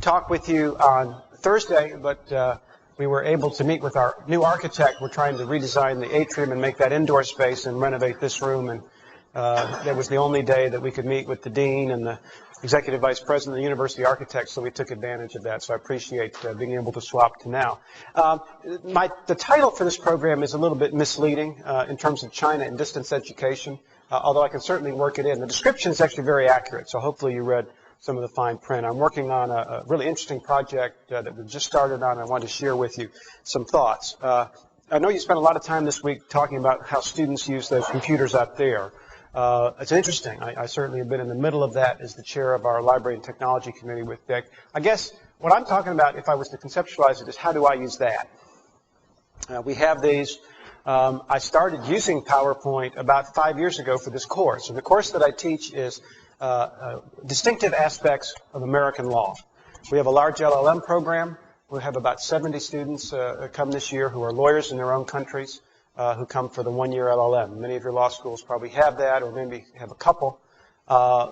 talk with you on Thursday, but we were able to meet with our new architect. We're trying to redesign the atrium and make that indoor space and renovate this room. And that was the only day that we could meet with the dean and the executive vice president of the university architect, so we took advantage of that. So I appreciate being able to swap to now. The title for this program is a little bit misleading in terms of China and distance education, although I can certainly work it in. The description is actually very accurate, so hopefully you read some of the fine print. I'm working on a really interesting project that we've just started on. I wanted to share with you some thoughts. I know you spent a lot of time this week talking about how students use those computers out there. It's interesting. I certainly have been in the middle of that as the chair of our Library and Technology Committee with Dick. I guess what I'm talking about, if I was to conceptualize it, is how do I use that? We have these. I started using PowerPoint about 5 years ago for this course. And the course that I teach is distinctive aspects of American law. We have a large LL.M. program. We have about 70 students come this year who are lawyers in their own countries. Who come for the one-year LL.M. Many of your law schools probably have that, or maybe have a couple.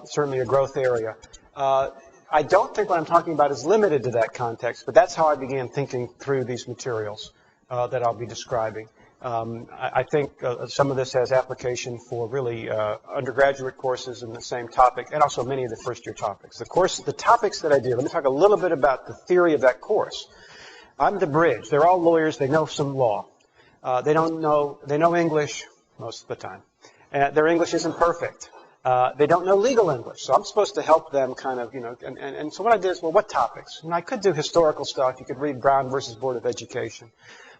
Certainly a growth area. I don't think what I'm talking about is limited to that context, but that's how I began thinking through these materials that I'll be describing. I think some of this has application for really undergraduate courses in the same topic, and also many of the first-year topics. The topics that I do, let me talk a little bit about the theory of that course. I'm the bridge. They're all lawyers. They know some law. They know English most of the time. Their English isn't perfect. They don't know legal English. So I'm supposed to help them kind of, and so what I did is, well, what topics? And I could do historical stuff. You could read Brown versus Board of Education.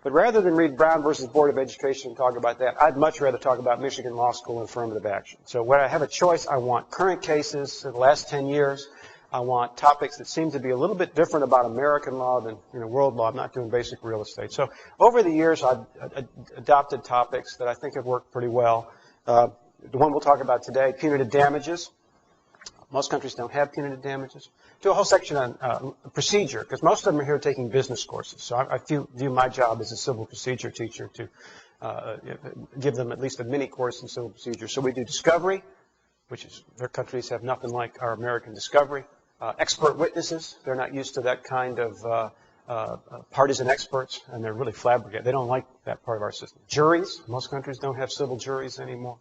But rather than read Brown versus Board of Education and talk about that, I'd much rather talk about Michigan Law School and affirmative action. So when I have a choice, I want current cases of the last 10 years. I want topics that seem to be a little bit different about American law than world law. I'm not doing basic real estate. So over the years, I've adopted topics that I think have worked pretty well. The one we'll talk about today, punitive damages. Most countries don't have punitive damages. Do a whole section on procedure, because most of them are here taking business courses. So I view my job as a civil procedure teacher to give them at least a mini course in civil procedure. So we do discovery, which is their countries have nothing like our American discovery. Expert witnesses, they're not used to that kind of partisan experts, and they're really flabbergasted. They don't like that part of our system. Juries, most countries don't have civil juries anymore.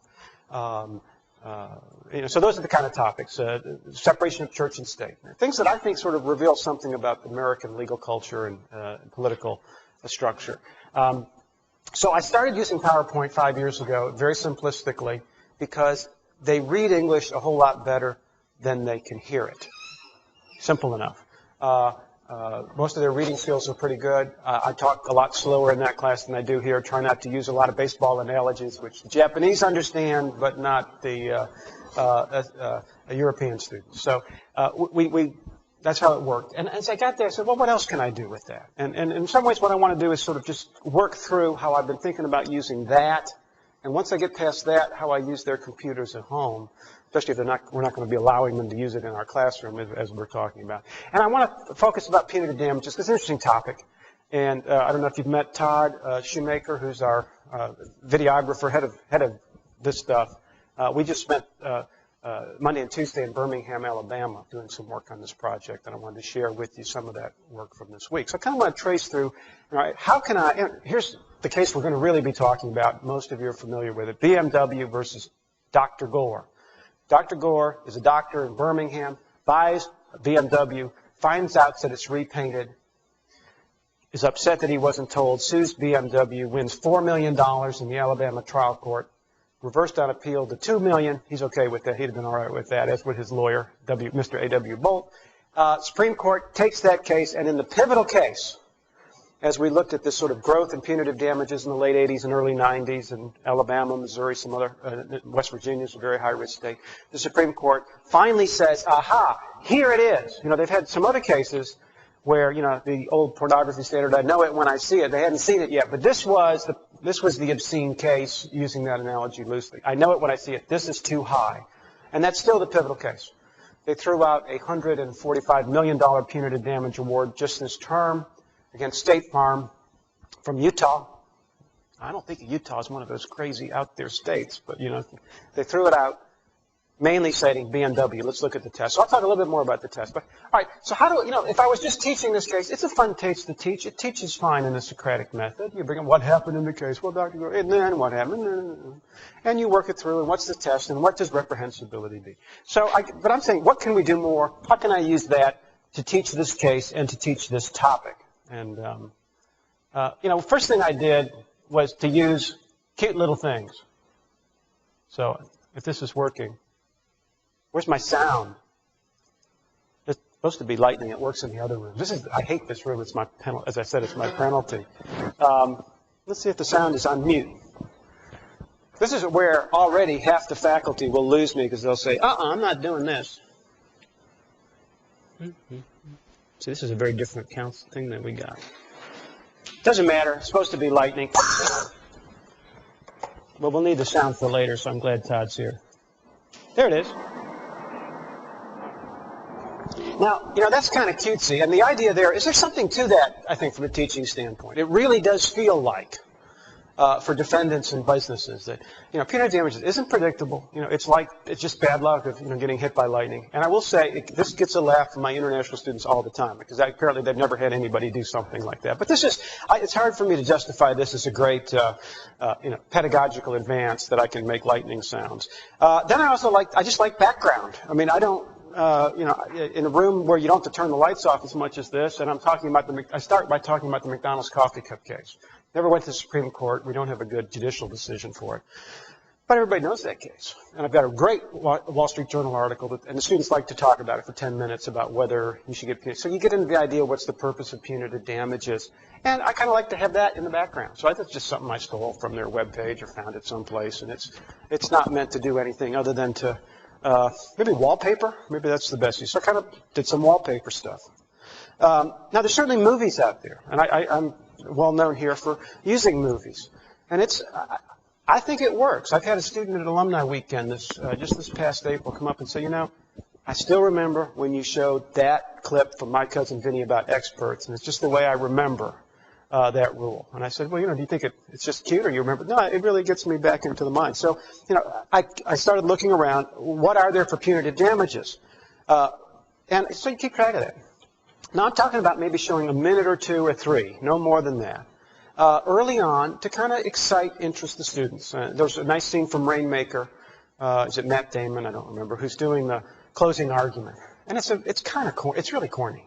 So those are the kind of topics. Separation of church and state. Things that I think sort of reveal something about American legal culture and political structure. So I started using PowerPoint 5 years ago, very simplistically, because they read English a whole lot better than they can hear it. Simple enough. Most of their reading skills are pretty good. I talk a lot slower in that class than I do here. Try not to use a lot of baseball analogies, which the Japanese understand, but not the European students. So that's how it worked. And as I got there, I said, well, what else can I do with that? And in some ways, what I want to do is sort of just work through how I've been thinking about using that. And once I get past that, how I use their computers at home, especially if we're not going to be allowing them to use it in our classroom as we're talking about. And I want to focus about punitive damages because it's an interesting topic. And I don't know if you've met Todd Shoemaker, who's our videographer, head of this stuff. We just spent Monday and Tuesday in Birmingham, Alabama, doing some work on this project, and I wanted to share with you some of that work from this week. So I kind of want to trace through, right, here's the case we're going to really be talking about. Most of you are familiar with it. BMW versus Dr. Gore. Dr. Gore is a doctor in Birmingham, buys a BMW, finds out that it's repainted, is upset that he wasn't told, sues BMW, wins $4 million in the Alabama trial court, reversed on appeal to $2 million. He's okay with that. He'd have been all right with that, as would his lawyer, Mr. A.W. Bolt. Supreme Court takes that case, and in the pivotal case, as we looked at this sort of growth in punitive damages in the late 80s and early 90s in Alabama, Missouri, some other, West Virginia is a very high-risk state, the Supreme Court finally says, aha, here it is. They've had some other cases where, the old pornography standard, I know it when I see it. They hadn't seen it yet, but this was the obscene case, using that analogy loosely. I know it when I see it. This is too high. And that's still the pivotal case. They threw out a $145 million punitive damage award just this term against State Farm from Utah. I don't think Utah is one of those crazy out there states, but, they threw it out. mainly citing BMW. Let's look at the test. So I'll talk a little bit more about the test. But all right, so how do, if I was just teaching this case, it's a fun case to teach. It teaches fine in the Socratic method. You bring up what happened in the case. Well, Dr. And then what happened? And you work it through, and what's the test, and what does reprehensibility be? But I'm saying, what can we do more? How can I use that to teach this case and to teach this topic? And, first thing I did was to use cute little things. So if this is working, where's my sound? It's supposed to be lightning. It works in the other room. I hate this room. It's my penalty. As I said, it's my penalty. Let's see if the sound is on mute. This is where already half the faculty will lose me because they'll say, I'm not doing this. See, this is a very different thing that we got. Doesn't matter. It's supposed to be lightning. But we'll need the sound for later, so I'm glad Todd's here. There it is. Now, that's kind of cutesy. And the idea there is there's something to that, I think, from a teaching standpoint. It really does feel like, for defendants and businesses, that, punitive damages isn't predictable. It's just bad luck of, getting hit by lightning. And I will say, this gets a laugh from my international students all the time, because apparently they've never had anybody do something like that. But it's hard for me to justify this as a great, pedagogical advance that I can make lightning sounds. Then I just like background. I mean, I don't, in a room where you don't have to turn the lights off as much as this, and I start by talking about the McDonald's coffee cup case. Never went to the Supreme Court. We don't have a good judicial decision for it. But everybody knows that case. And I've got a great Wall Street Journal article, and the students like to talk about it for 10 minutes about whether you should get punitive. So you get into the idea of what's the purpose of punitive damages. And I kind of like to have that in the background. So I think it's just something I stole from their webpage or found it someplace. And it's not meant to do anything other than to maybe wallpaper. Maybe that's the best use. So I kind of did some wallpaper stuff. Now, there's certainly movies out there. And I'm well known here for using movies. And I think it works. I've had a student at Alumni Weekend just this past April come up and say, I still remember when you showed that clip from My Cousin Vinny about experts, and it's just the way I remember that rule. And I said, well, do you think it's just cute, or you remember? No, it really gets me back into the mind. So, I started looking around. What are there for punitive damages? And so you keep track of that. Now, I'm talking about maybe showing a minute or two or three, no more than that, early on to kind of excite, interest the students. There's a nice scene from Rainmaker. Is it Matt Damon? I don't remember. Who's doing the closing argument. And it's kind of corny. It's really corny.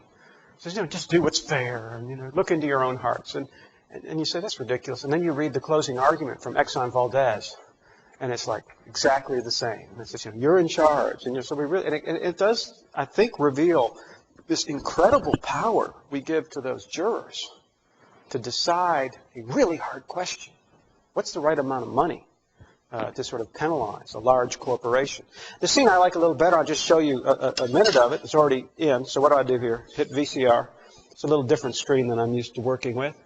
It says, just do what's fair and, look into your own hearts. And you say, that's ridiculous. And then you read the closing argument from Exxon Valdez. And it's like exactly the same. And it says, you're in charge. And so it does, I think, reveal this incredible power we give to those jurors to decide a really hard question. What's the right amount of money to sort of penalize a large corporation? The scene I like a little better, I'll just show you a minute of it. It's already in. So what do I do here? Hit VCR. It's a little different screen than I'm used to working with.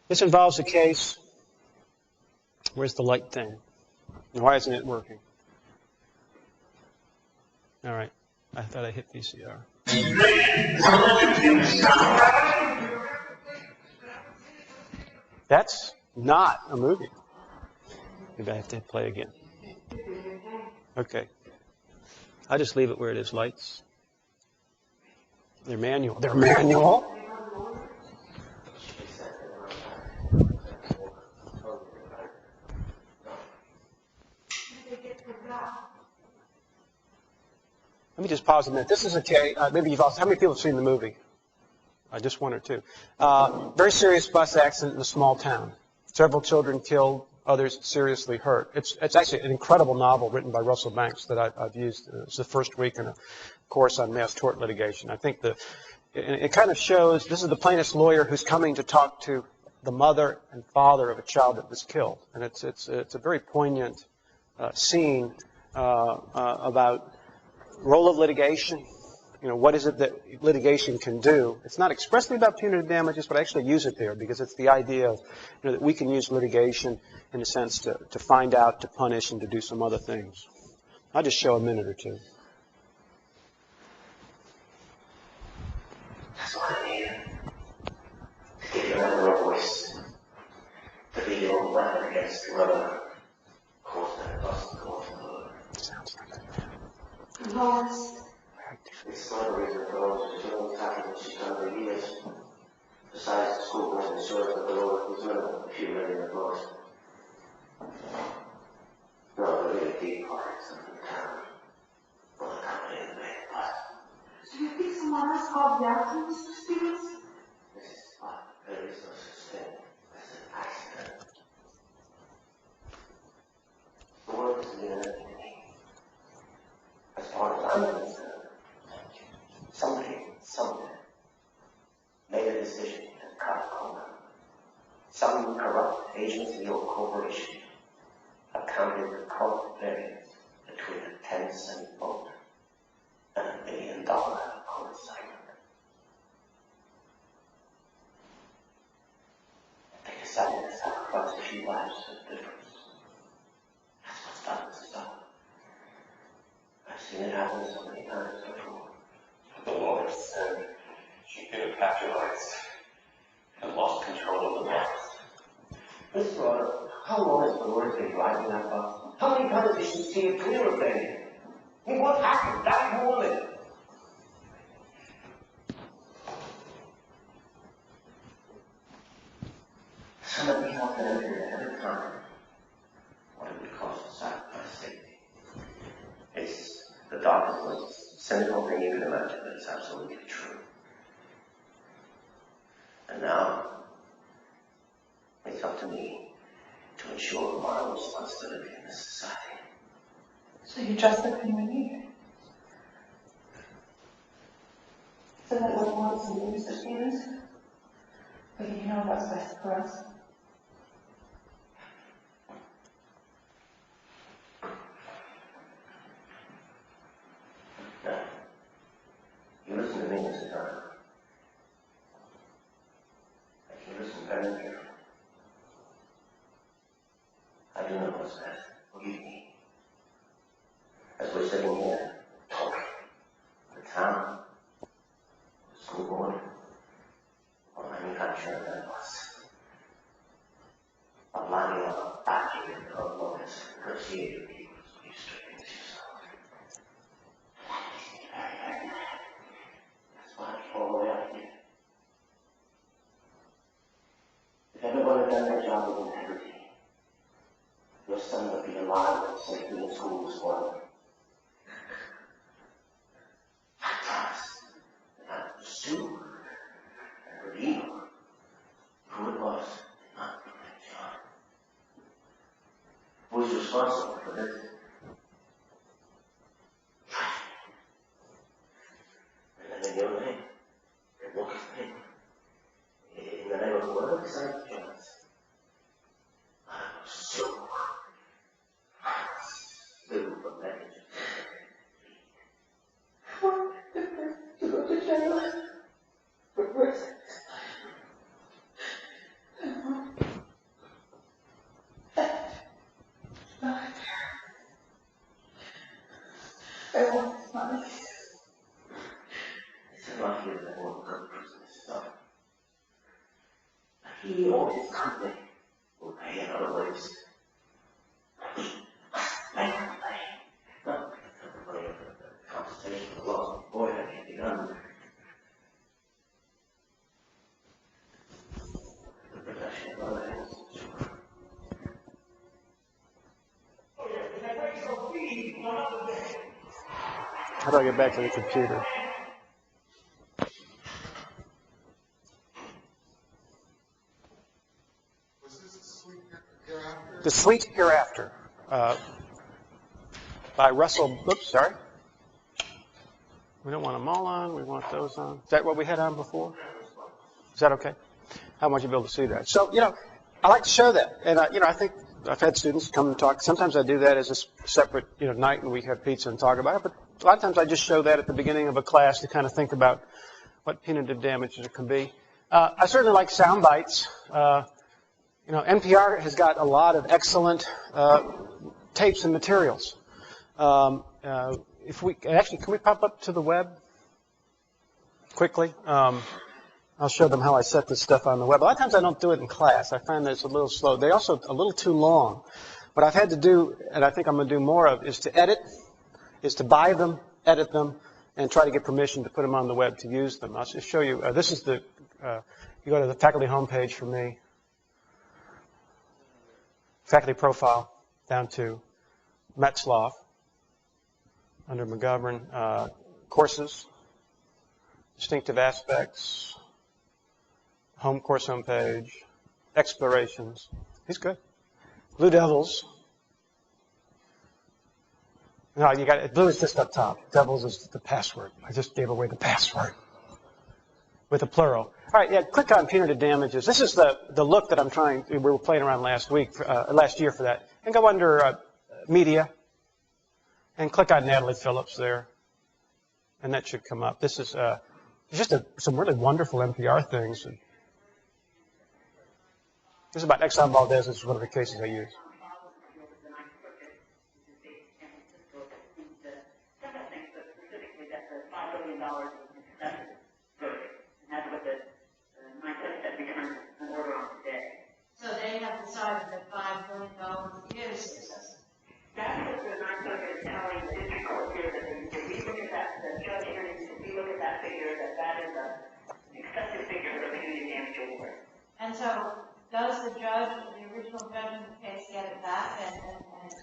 This involves a case. Where's the light thing? And why isn't it working? All right. I thought I hit VCR. That's not a movie. Maybe I have to play again. Okay. I'll just leave it where it is. Lights. They're manual. They're manual? Let me just pause a minute. This is a case. Maybe how many people have seen the movie? Just one or two. Very serious bus accident in a small town. Several children killed, others seriously hurt. It's actually an incredible novel written by Russell Banks that I've used. It's the first week in a course on mass tort litigation. I think it kind of shows, this is the plaintiff's lawyer who's coming to talk to the mother and father of a child that was killed. And it's a very poignant scene about role of litigation. What is it that litigation can do? It's not expressly about punitive damages, but I actually use it there because it's the idea of that we can use litigation in a sense to find out, to punish, and to do some other things. I'll just show a minute or two. That's what I need. To give you another voice. To be your weapon against whoever caused that bust. one of the reasons for those who are doing taxes that she's done over the years. Besides, the school board ensures that the lower is minimal, a few million at most. No, the really deep part is in the town. Well, the company in the main part. Do you think someone else called the accident, Mr. Stevens? Mrs. Pot, there is no such thing as an accident. The world is near to me. As far as I'm concerned, somebody, somewhere, made a decision to cut a corner. Some corrupt agency or corporation accounted the cost variance between a 10-cent vote and $1 billion court assignment. They decided to sacrifice a few lives for the difference. That's what started this stuff. I've seen it happen so many times before. The lawyer said she could have capitalized and lost control of the bus. Mr. Rotter, how long has the lawyer been driving that bus? How many times did she see it clear of things? I mean, what happened that morning? Somebody has to enter ahead of time what it would cost to sacrifice safety. It's the darkest, most cynical thing you can imagine, but it's absolutely true. And now, it's up to me to ensure moral responsibility in this society. So you're just the thing we need. So that what wants to do, Mr. Stevens? But you know what's best for us. Now, you listen to me, Mrs. Turner. If you listen very carefully, I do know what's best. Believe me. As we're sitting here talking, the town, the school board, or manufacturer than us, are lining up backing of lawyers negotiating people to be stricken to yourself. That makes me very, very mad. That's why I came all the way out here. If everyone had done their job with integrity, your son would be alive and safe in the school this morning. I promise that I would pursue and redeem who it was did not do their job. Who is responsible for this? And then in your name, in Walker's name, in the name of whoever decides to join us, I will sue. Sue for negligence. What? To go to jail? For prison? I want money. It's unlucky that I won't go to prison this stuff. He or his company will pay in other ways. I can pay. Not the money of the compensation for the loss of the boy that can't be done. The protection of other hands. How do I get back to the computer? Was this Sweet Hereafter? The Sweet Hereafter by Russell. Oops, sorry. We don't want them all on. We want those on. Is that what we had on before? Is that okay? I want you to be able to see that. So, I like to show that. And, I think I've had students come and talk. Sometimes I do that as a separate, night and we have pizza and talk about it. But a lot of times I just show that at the beginning of a class to kind of think about what punitive damages it can be. I certainly like sound bites. NPR has got a lot of excellent tapes and materials. If we actually, can we pop up to the web quickly? I'll show them how I set this stuff on the web. A lot of times I don't do it in class. I find that it's a little slow. They're also a little too long. What I've had to do, and I think I'm going to do more of, is to edit, is to buy them, edit them, and try to get permission to put them on the web to use them. I'll just show you. This is the, you go to the faculty homepage for me, faculty profile, down to Metzloff, under McGovern, courses, distinctive aspects, home course homepage, explorations. He's good. Blue Devils. No, you got it. Blue is just up top. Devils is the password. I just gave away the password with a plural. All right, yeah. Click on punitive damages. This is the look that I'm trying. We were playing around last year for that, and go under media, and click on Natalie Phillips there, and that should come up. This is just some really wonderful NPR things. And this is about Exxon Valdez. This is one of the cases I use. So they have decided that $5 billion is successful. That's what the Ninth Circuit is telling the district court here, that if we look at that, the judge here, if we look at that figure, that is an excessive figure for the punitive damage award. And so does the judge, the original judge in the case, get it back and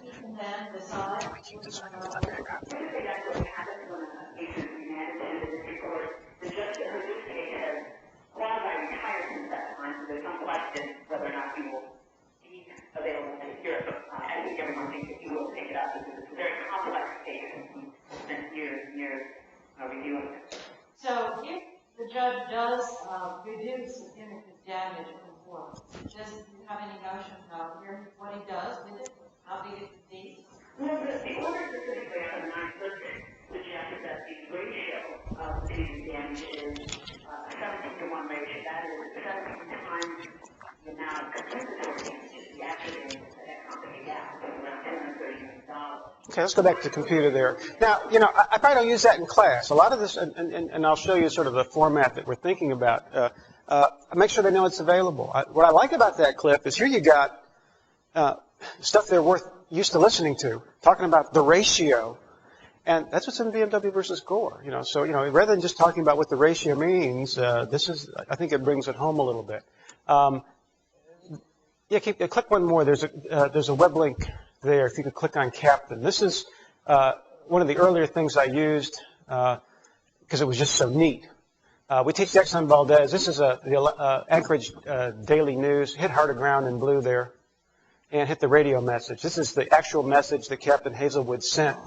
he can then decide? Typically, that's what happens when a case is remanded to the district court. The judge in this case has quasi-retired since that time, so there's some question whether or not he will be available to hear it. I think everyone thinks that he will take it up because it's a very complex case and he spent years and years reviewing it. So if the judge does reduce the punitive damage from court, does he have any notion of what he does with it, how big it could be? Well, the order specifically on the Ninth Circuit suggests that the ratio of punitive damage is 17-to-1 ratio. That is 17 times the amount of compensatory damages, the actual damages that Exxon paid out, so around $230 million. Okay, let's go back to the computer there. Now, I probably don't use that in class. A lot of this, and I'll show you sort of the format that we're thinking about. Make sure they know it's available. What I like about that clip is here you got stuff they're used to listening to, talking about the ratio. And that's what's in BMW versus Gore. So rather than just talking about what the ratio means, I think it brings it home a little bit. Click one more. There's a web link there. If you could click on Captain. This is one of the earlier things I used because it was just so neat. We teach Exxon Valdez. This is the Anchorage Daily News. Hit Heart of Ground in blue there, and hit the radio message. This is the actual message that Captain Hazelwood sent.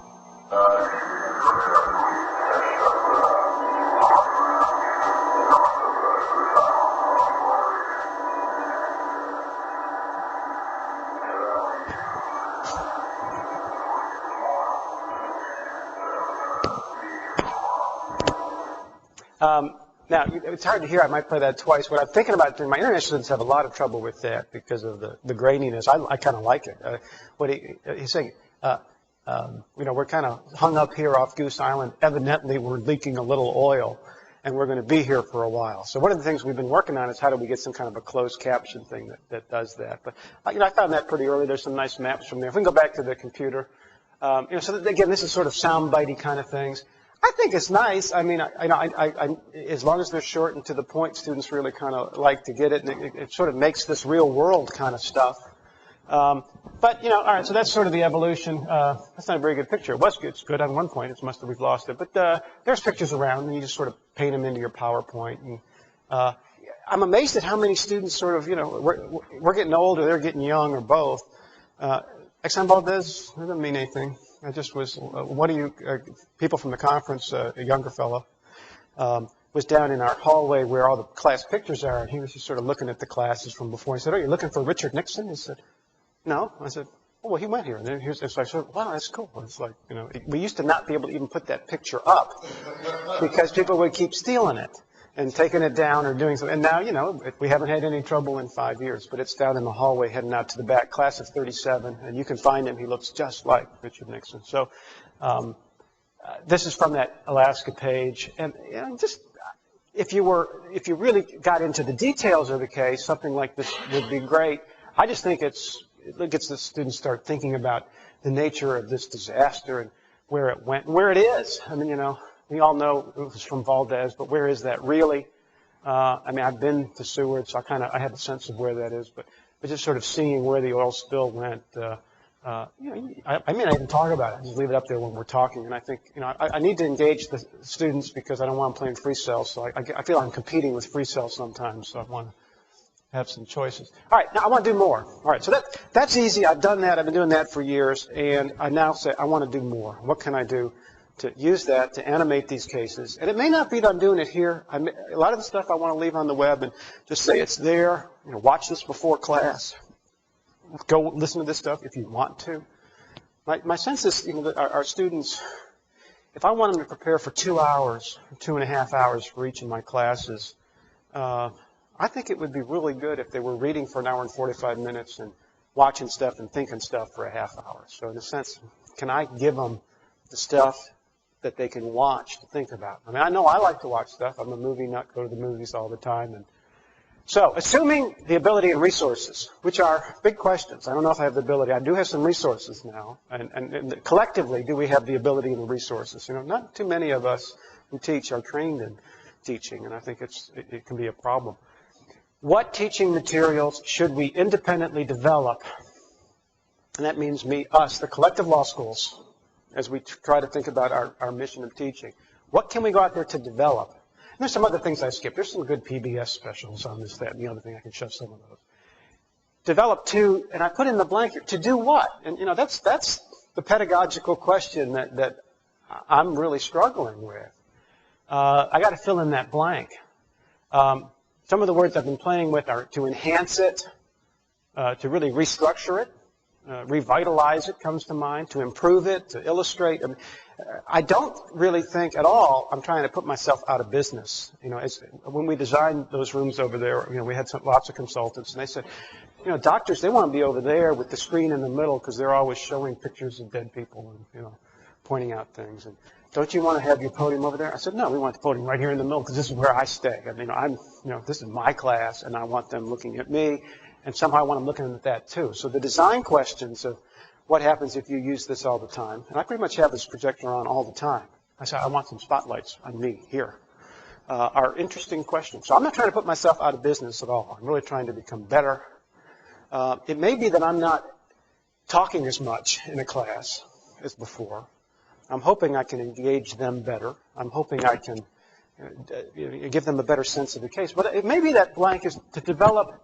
Now, it's hard to hear. I might play that twice. What I'm thinking about doing, my internet students have a lot of trouble with that because of the graininess. I kind of like it. What he's saying, we're kind of hung up here off Goose Island. Evidently, we're leaking a little oil, and we're going to be here for a while. So one of the things we've been working on is how do we get some kind of a closed caption thing that does that. But I found that pretty early. There's some nice maps from there. If we can go back to the computer, so that, again, this is sort of soundbitey kind of things. I think it's nice. I mean, I as long as they're short and to the point, students really kind of like to get it, and it sort of makes this real world kind of stuff. But all right. So that's sort of the evolution. That's not a very good picture. It was good. It's good on one point. It's must have we've lost it. But there's pictures around, and you just sort of paint them into your PowerPoint. And I'm amazed at how many students sort of we're getting old or they're getting young or both. Exxon Valdez doesn't mean anything. I just was, one of you people from the conference, a younger fellow, was down in our hallway where all the class pictures are, and he was just sort of looking at the classes from before. He said, "Oh, you're looking for Richard Nixon?" He said, "No." I said, "Oh, well, he went here." And then so I said, "Wow, that's cool." It's like, we used to not be able to even put that picture up because people would keep stealing it and taking it down or doing something. And now, we haven't had any trouble in 5 years, but it's down in the hallway heading out to the back, class of 37, and you can find him. He looks just like Richard Nixon. So this is from that Alaska page. And just if you really got into the details of the case, something like this would be great. I just think it gets the students start thinking about the nature of this disaster and where it went and where it is. I mean, We all know it was from Valdez, but where is that really? I mean, I've been to Seward, so I have a sense of where that is, but just sort of seeing where the oil spill went, I may not even talk about it. Just leave it up there when we're talking. And I think, I need to engage the students because I don't want them playing free cells. So I feel I'm competing with free cells sometimes. So I want to have some choices. All right, now I want to do more. All right, so that's easy. I've done that. I've been doing that for years. And I now say I want to do more. What can I do to use that to animate these cases? And it may not be that I'm doing it here. A lot of the stuff I want to leave on the web and just say it's there. Watch this before class. Go listen to this stuff if you want to. My sense is, that our students, if I want them to prepare for 2 hours, 2.5 hours for each of my classes, I think it would be really good if they were reading for an hour and 45 minutes and watching stuff and thinking stuff for a half hour. So in a sense, can I give them the stuff that they can watch to think about? I mean, I know I like to watch stuff. I'm a movie nut, go to the movies all the time. And so, assuming the ability and resources, which are big questions. I don't know if I have the ability. I do have some resources now. And collectively, do we have the ability and the resources? Not too many of us who teach are trained in teaching, and I think it can be a problem. What teaching materials should we independently develop? And that means us, the collective law schools, as we try to think about our mission of teaching. What can we go out there to develop? And there's some other things I skipped. There's some good PBS specials on this, that, and the other thing. I can show some of those. Develop to, and I put in the blank here, to do what? And, that's the pedagogical question that I'm really struggling with. I got to fill in that blank. Some of the words I've been playing with are to enhance it, to really restructure it, revitalize it comes to mind, to improve it, to illustrate. I don't really think at all I'm trying to put myself out of business. When we designed those rooms over there, we had lots of consultants, and they said, doctors, they want to be over there with the screen in the middle because they're always showing pictures of dead people and, pointing out things. And don't you want to have your podium over there? I said, no, we want the podium right here in the middle because this is where I stay. I mean, this is my class, and I want them looking at me, and somehow I want them looking at that too. So the design questions of what happens if you use this all the time, and I pretty much have this projector on all the time. I said, I want some spotlights on me here, are interesting questions. So I'm not trying to put myself out of business at all. I'm really trying to become better. It may be that I'm not talking as much in a class as before. I'm hoping I can engage them better. I'm hoping I can give them a better sense of the case. But it may be that blank is to develop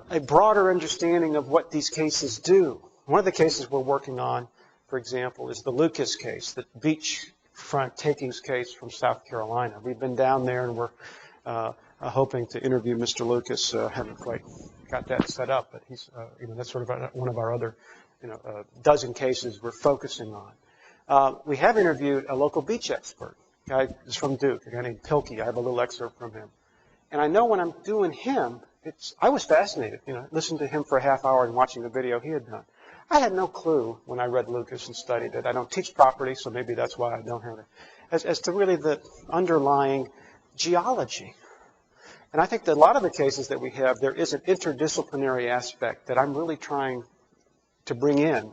a broader understanding of what these cases do. One of the cases we're working on, for example, is the Lucas case, the beachfront takings case from South Carolina. We've been down there, and we're hoping to interview Mr. Lucas. Haven't quite got that set up, but he's that's sort of one of our other dozen cases we're focusing on. We have interviewed a local beach expert. A guy is from Duke, a guy named Pilkey. I have a little excerpt from him. And I know when I'm doing him, I was fascinated, listening to him for a half hour and watching the video he had done. I had no clue when I read Lucas and studied it. I don't teach property, so maybe that's why I don't have it. As to really the underlying geology. And I think that a lot of the cases that we have, there is an interdisciplinary aspect that I'm really trying to bring in.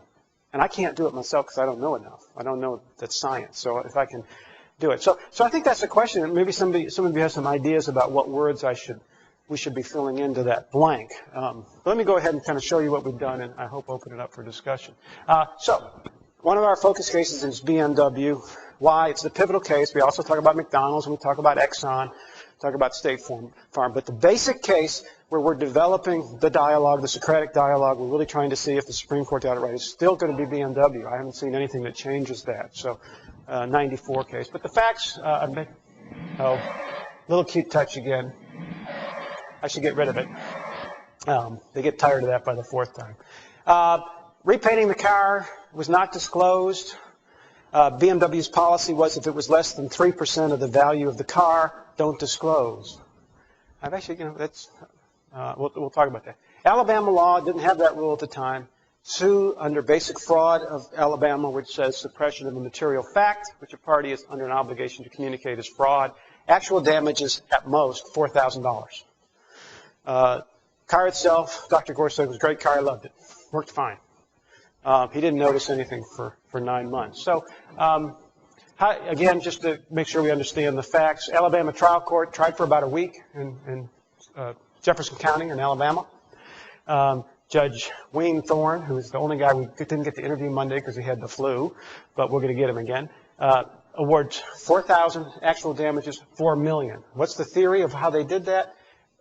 And I can't do it myself because I don't know enough. I don't know that's science. So if I can do it. So I think that's the question. And maybe some of you have some ideas about what words we should be filling into that blank. But let me go ahead and kind of show you what we've done, and I hope open it up for discussion. So one of our focus cases is BMW. Why? It's the pivotal case. We also talk about McDonald's, and we talk about Exxon, talk about State Farm. But the basic case where we're developing the dialogue, the Socratic dialogue, we're really trying to see if the Supreme Court got it right, is still going to be BMW. I haven't seen anything that changes that. So 94 case. But the facts, little cute touch again. I should get rid of it. They get tired of that by the fourth time. Repainting the car was not disclosed. BMW's policy was if it was less than 3% of the value of the car, don't disclose. I've actually, we'll talk about that. Alabama law didn't have that rule at the time. Sue under basic fraud of Alabama, which says suppression of a material fact, which a party is under an obligation to communicate as fraud. Actual damages at most $4,000. Car itself, Dr. Gore said it was a great car. I loved it. Worked fine. He didn't notice anything for 9 months. So Again, just to make sure we understand the facts, Alabama trial court tried for about a week in Jefferson County in Alabama. Judge Wayne Thorne, who is the only guy we didn't get to interview Monday because he had the flu, but we're going to get him again, awards $4,000 actual damages, $4 million. What's the theory of how they did that?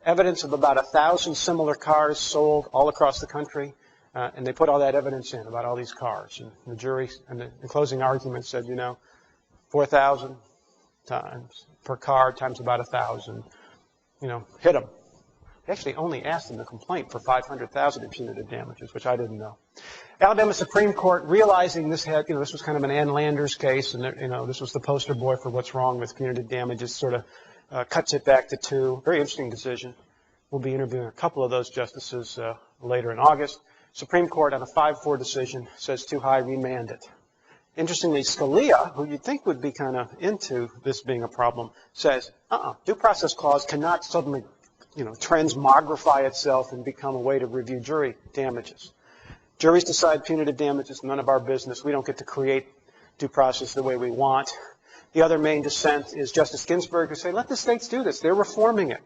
Evidence of about 1,000 similar cars sold all across the country, and they put all that evidence in about all these cars. And the jury, in the closing argument, said, 4,000 times per car times about 1,000, hit them. They actually only asked in the complaint for $500,000 in punitive damages, which I didn't know. Alabama Supreme Court, realizing this this was kind of an Ann Landers case, and this was the poster boy for what's wrong with punitive damages, sort of cuts it back to 2. Very interesting decision. We'll be interviewing a couple of those justices later in August. Supreme Court on a 5-4 decision says too high, remand it. Interestingly, Scalia, who you'd think would be kind of into this being a problem, says, due process clause cannot suddenly transmogrify itself and become a way to review jury damages. Juries decide punitive damages, none of our business. We don't get to create due process the way we want. The other main dissent is Justice Ginsburg, who say, let the states do this. They're reforming it.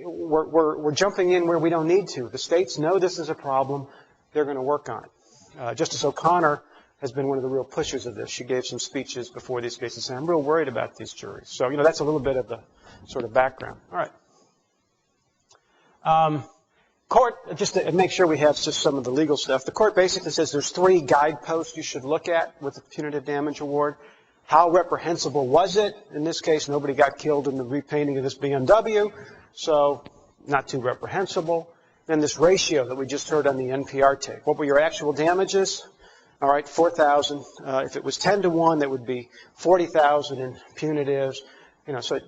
We're jumping in where we don't need to. The states know this is a problem. They're going to work on it. Justice O'Connor has been one of the real pushers of this. She gave some speeches before these cases saying, I'm real worried about these juries. So, that's a little bit of the sort of background. All right. Court, just to make sure we have just some of the legal stuff, the court basically says there's 3 guideposts you should look at with the punitive damage award. How reprehensible was it? In this case, nobody got killed in the repainting of this BMW, so not too reprehensible. Then this ratio that we just heard on the NPR tape. What were your actual damages? All right, 4,000. If it was 10 to 1, that would be 40,000 in punitives. So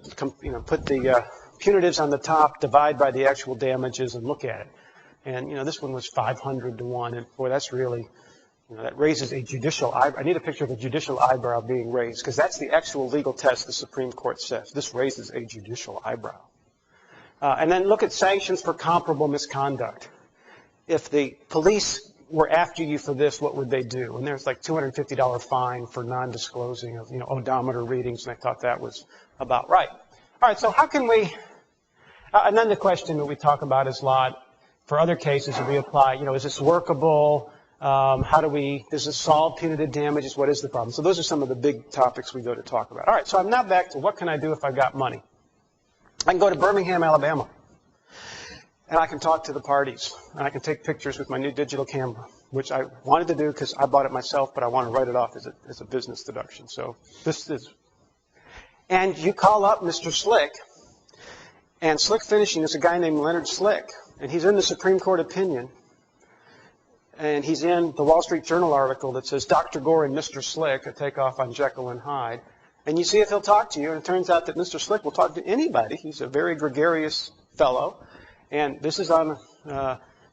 put the punitives on the top, divide by the actual damages, and look at it. And, this one was 500 to 1. And, boy, that's really, that raises a judicial eyebrow. I need a picture of a judicial eyebrow being raised, because that's the actual legal test the Supreme Court says. This raises a judicial eyebrow. And then look at sanctions for comparable misconduct. If the police were after you for this, what would they do? And there's like $250 fine for non-disclosing of, odometer readings, and I thought that was about right. All right, so how can we... and then the question that we talk about is a lot for other cases that we apply, is this workable? Does this solve punitive damages? What is the problem? So those are some of the big topics we go to talk about. All right, so I'm now back to what can I do if I've got money? I can go to Birmingham, Alabama, and I can talk to the parties, and I can take pictures with my new digital camera, which I wanted to do because I bought it myself, but I want to write it off as a business deduction. So this is... And you call up Mr. Slick, and Slick Finishing is a guy named Leonard Slick, and he's in the Supreme Court opinion, and he's in the Wall Street Journal article that says Dr. Gore and Mr. Slick, a takeoff on Jekyll and Hyde, and you see if he'll talk to you, and it turns out that Mr. Slick will talk to anybody. He's a very gregarious fellow, and this is on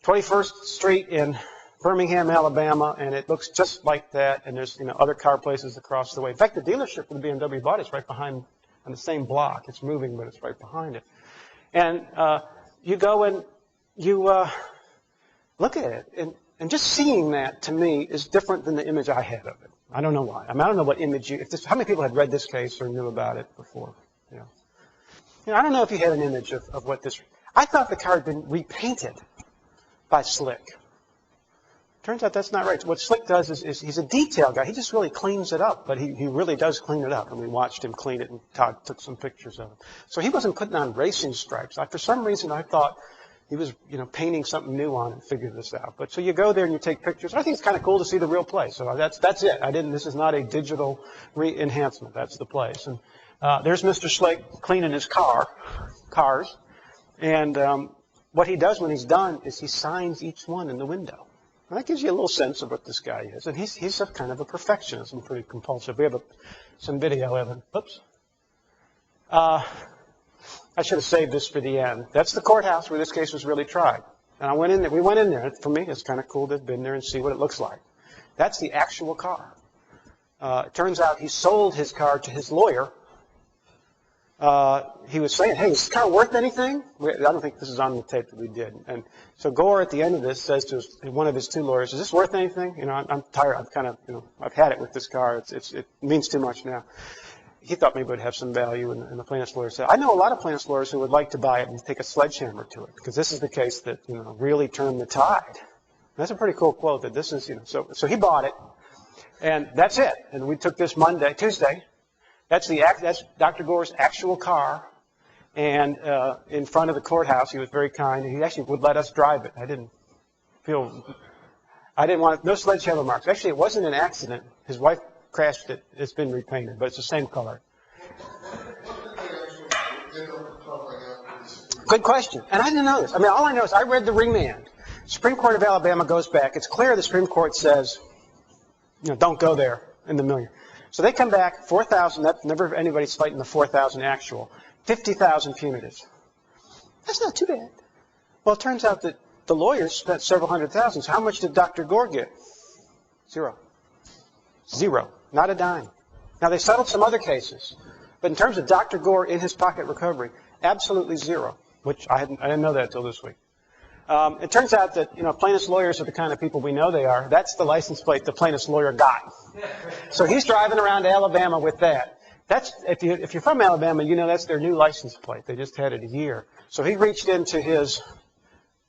21st Street in Birmingham, Alabama, and it looks just like that, and there's other car places across the way. In fact, the dealership for the BMW bought is right behind, on the same block. It's moving, but it's right behind it. And you go and you look at it, and just seeing that to me is different than the image I had of it. I don't know why. I don't know what image how many people had read this case or knew about it before? I don't know if you had an image of what this. I thought the car had been repainted by Slick. Turns out that's not right. What Slick does is he's a detail guy. He just really cleans it up, but he really does clean it up. And we watched him clean it, and Todd took some pictures of it. So he wasn't putting on racing stripes. For some reason, I thought he was, painting something new on it, figure this out. But so you go there and you take pictures. I think it's kind of cool to see the real place. So that's it. This is not a digital enhancement. That's the place. And there's Mr. Slick cleaning his cars. And what he does when he's done is he signs each one in the window. And that gives you a little sense of what this guy is. And he's a kind of a perfectionist and pretty compulsive. We have some video evidence. Oops. I should have saved this for the end. That's the courthouse where this case was really tried. And I went in there. We went in there. For me, it's kind of cool to have been there and see what it looks like. That's the actual car. It turns out he sold his car to his lawyer he was saying, hey, is this car worth anything? I don't think this is on the tape that we did. And so Gore at the end of this says to one of his two lawyers, is this worth anything? You know, I'm tired. I'm kind of, you know, I've had it with this car. It means too much now. He thought maybe it would have some value, and the plaintiff's lawyer said, I know a lot of plaintiff's lawyers who would like to buy it and take a sledgehammer to it, because this is the case that, you know, really turned the tide. And that's a pretty cool quote that this is, you know, so he bought it, and that's it. And we took this Tuesday. That's Dr. Gore's actual car, and in front of the courthouse, he was very kind, and he actually would let us drive it. I didn't want it, no sledgehammer marks. Actually, it wasn't an accident. His wife crashed it. It's been repainted, but it's the same color. Good question. And I didn't know this. I mean, all I know is I read the remand. Supreme Court of Alabama goes back. It's clear the Supreme Court says, you know, don't go there in the million. So they come back, 4,000. That's never anybody's fighting the 4,000 actual. 50,000 punitives. That's not too bad. Well, it turns out that the lawyers spent several hundred thousand. So how much did Dr. Gore get? Zero. Not a dime. Now, they settled some other cases. But in terms of Dr. Gore in his pocket recovery, absolutely zero, which I didn't know that until this week. It turns out that, you know, plaintiff's lawyers are the kind of people we know they are. That's the license plate the plaintiff's lawyer got. So he's driving around Alabama with that. That's if you're from Alabama, you know that's their new license plate. They just had it a year. So he reached into his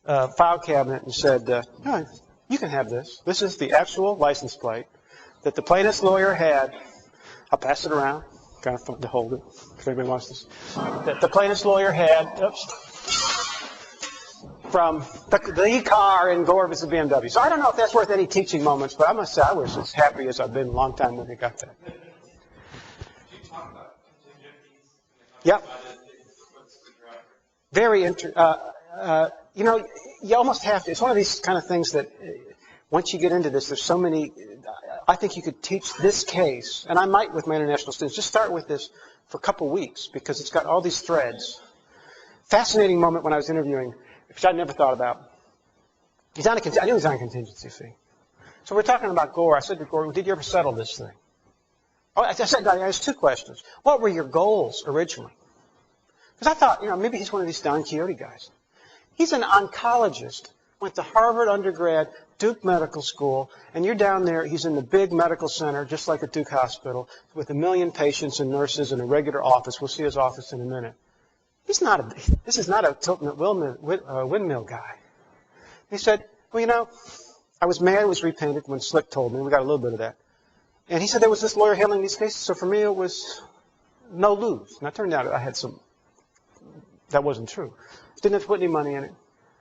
file cabinet and said, oh, you can have this. This is the actual license plate that the plaintiff's lawyer had. I'll pass it around. Kind of fun to hold it if anybody wants this. That the plaintiff's lawyer had from the car in Gore versus BMW. So I don't know if that's worth any teaching moments, but I must say I was as happy as I've been a long time when we got that. Did you talk about contingencies? Yep. What's the driver? Very you know, you almost have to. It's one of these kind of things that once you get into this, there's so many. I think you could teach this case, and I might with my international students, just start with this for a couple weeks because it's got all these threads. Fascinating moment when I was interviewing, which I never thought about. I knew he was on a contingency fee. So we're talking about Gore. I said to Gore, did you ever settle this thing? Oh, I said, I asked two questions. What were your goals originally? Because I thought, you know, maybe he's one of these Don Quixote guys. He's an oncologist, went to Harvard undergrad, Duke Medical School, and you're down there, he's in the big medical center, just like at Duke Hospital, with 1 million patients and nurses in a regular office. We'll see his office in a minute. This is not a Tilton at windmill guy. He said, well, you know, I was mad it was repainted when Slick told me. We got a little bit of that. And he said there was this lawyer handling these cases, so for me it was no lose. And it turned out I had that wasn't true. Didn't have to put any money in it.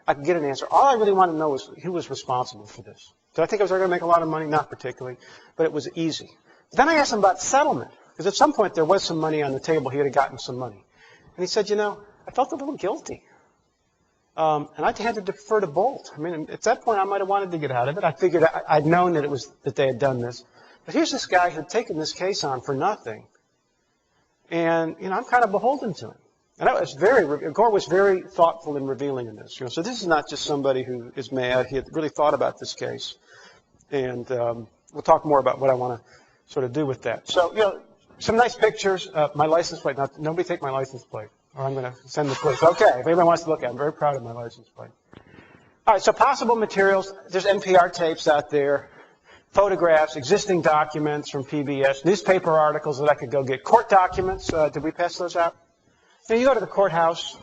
I could get an answer. All I really wanted to know was who was responsible for this. Did I think I was going to make a lot of money? Not particularly, but it was easy. Then I asked him about settlement, because at some point there was some money on the table. He had gotten some money. And he said, you know, I felt a little guilty. And I had to defer to Bolt. I mean, at that point I might have wanted to get out of it. I figured I'd known that they had done this. But here's this guy who had taken this case on for nothing. And, you know, I'm kind of beholden to him. And Gore was very thoughtful in revealing in this. You know, so this is not just somebody who is mad. He had really thought about this case. And we'll talk more about what I want to sort of do with that. So, you know, some nice pictures. My license plate. Nobody take my license plate, or I'm going to send the police. Okay, if anybody wants to look at it, I'm very proud of my license plate. All right, so possible materials. There's NPR tapes out there, photographs, existing documents from PBS, newspaper articles that I could go get, court documents. Did we pass those out? You go to the courthouse,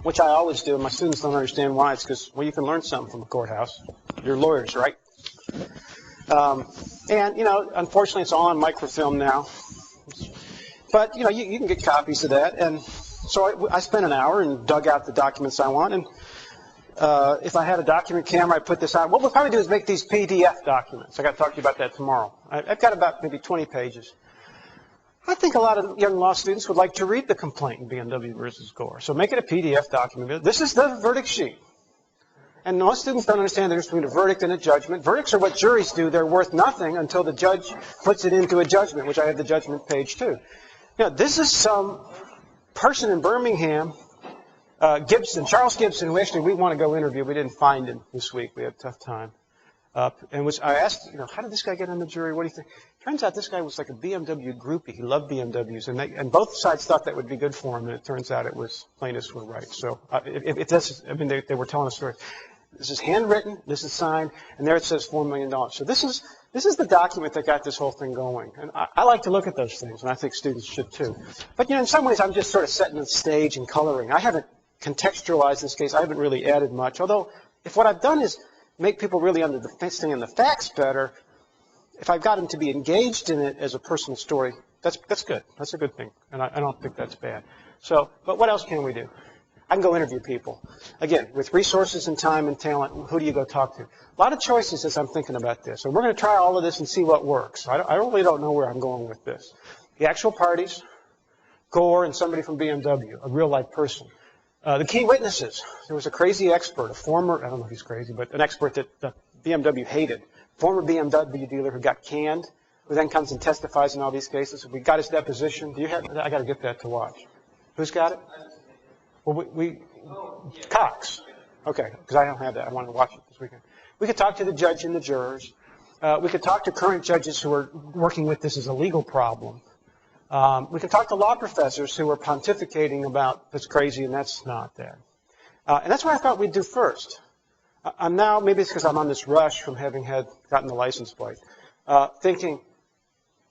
which I always do, and my students don't understand why. It's because, well, you can learn something from a courthouse. You're lawyers, right? And, you know, unfortunately, it's all on microfilm now. But, you know, you can get copies of that. And so I spent an hour and dug out the documents I want. And if I had a document camera, I'd put this out. What we'll probably do is make these PDF documents. I got to talk to you about that tomorrow. I've got about maybe 20 pages. I think a lot of young law students would like to read the complaint in BMW versus Gore. So make it a PDF document. This is the verdict sheet. And most students don't understand the difference between a verdict and a judgment. Verdicts are what juries do. They're worth nothing until the judge puts it into a judgment, which I have the judgment page too. Now, this is some person in Birmingham, Charles Gibson, who actually we want to go interview. We didn't find him this week. We had a tough time. up, and I asked, how did this guy get on the jury? What do you think? Turns out this guy was like a BMW groupie. He loved BMWs, and both sides thought that would be good for him, and it turns out it was plaintiffs were right. So if this, they were telling a story. This is handwritten, this is signed, and there it says $4 million. So this is the document that got this whole thing going. And I like to look at those things, and I think students should too. But in some ways, I'm just sort of setting the stage and coloring. I haven't contextualized this case. I haven't really added much. Although, if what I've done is make people really understand the facts better, if I've got them to be engaged in it as a personal story, that's good. That's a good thing, and I don't think that's bad. So, but what else can we do? I can go interview people. Again, with resources and time and talent, who do you go talk to? A lot of choices as I'm thinking about this. And we're going to try all of this and see what works. I really don't know where I'm going with this. The actual parties, Gore and somebody from BMW, a real-life person. The key witnesses. There was a crazy expert, a former, I don't know if he's crazy, but an expert that BMW hated. Former BMW dealer who got canned, who then comes and testifies in all these cases. We got his deposition. I got to get that to watch. Who's got it? Well, Cox. Okay, because I don't have that. I wanted to watch it this weekend. We could talk to the judge and the jurors. We could talk to current judges who are working with this as a legal problem. We could talk to law professors who are pontificating about that's crazy and that's not that. And that's what I thought we'd do first. I'm now, maybe it's because I'm on this rush from having gotten the license plate, thinking,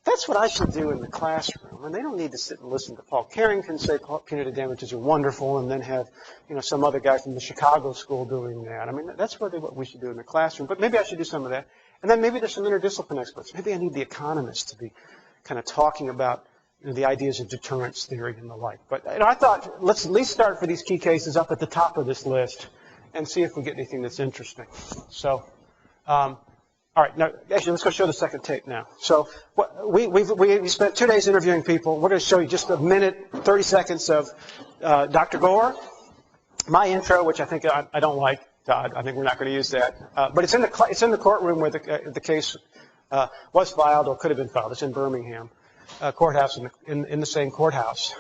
that's what I should do in the classroom. And they don't need to sit and listen to Paul Carrington say punitive damages are wonderful and then have, some other guy from the Chicago school doing that. I mean, that's what we should do in the classroom. But maybe I should do some of that. And then maybe there's some interdisciplinary experts. Maybe I need the economists to be kind of talking about the ideas of deterrence theory and the like. But I thought, let's at least start for these key cases up at the top of this list and see if we get anything that's interesting. So, all right, now, actually, let's go show the second tape now. So we spent 2 days interviewing people. We're going to show you just a minute, 30 seconds of Dr. Gore, my intro, which I think I don't like. I think we're not going to use that. But it's in the courtroom where the case was filed or could have been filed. It's in Birmingham courthouse, in the same courthouse.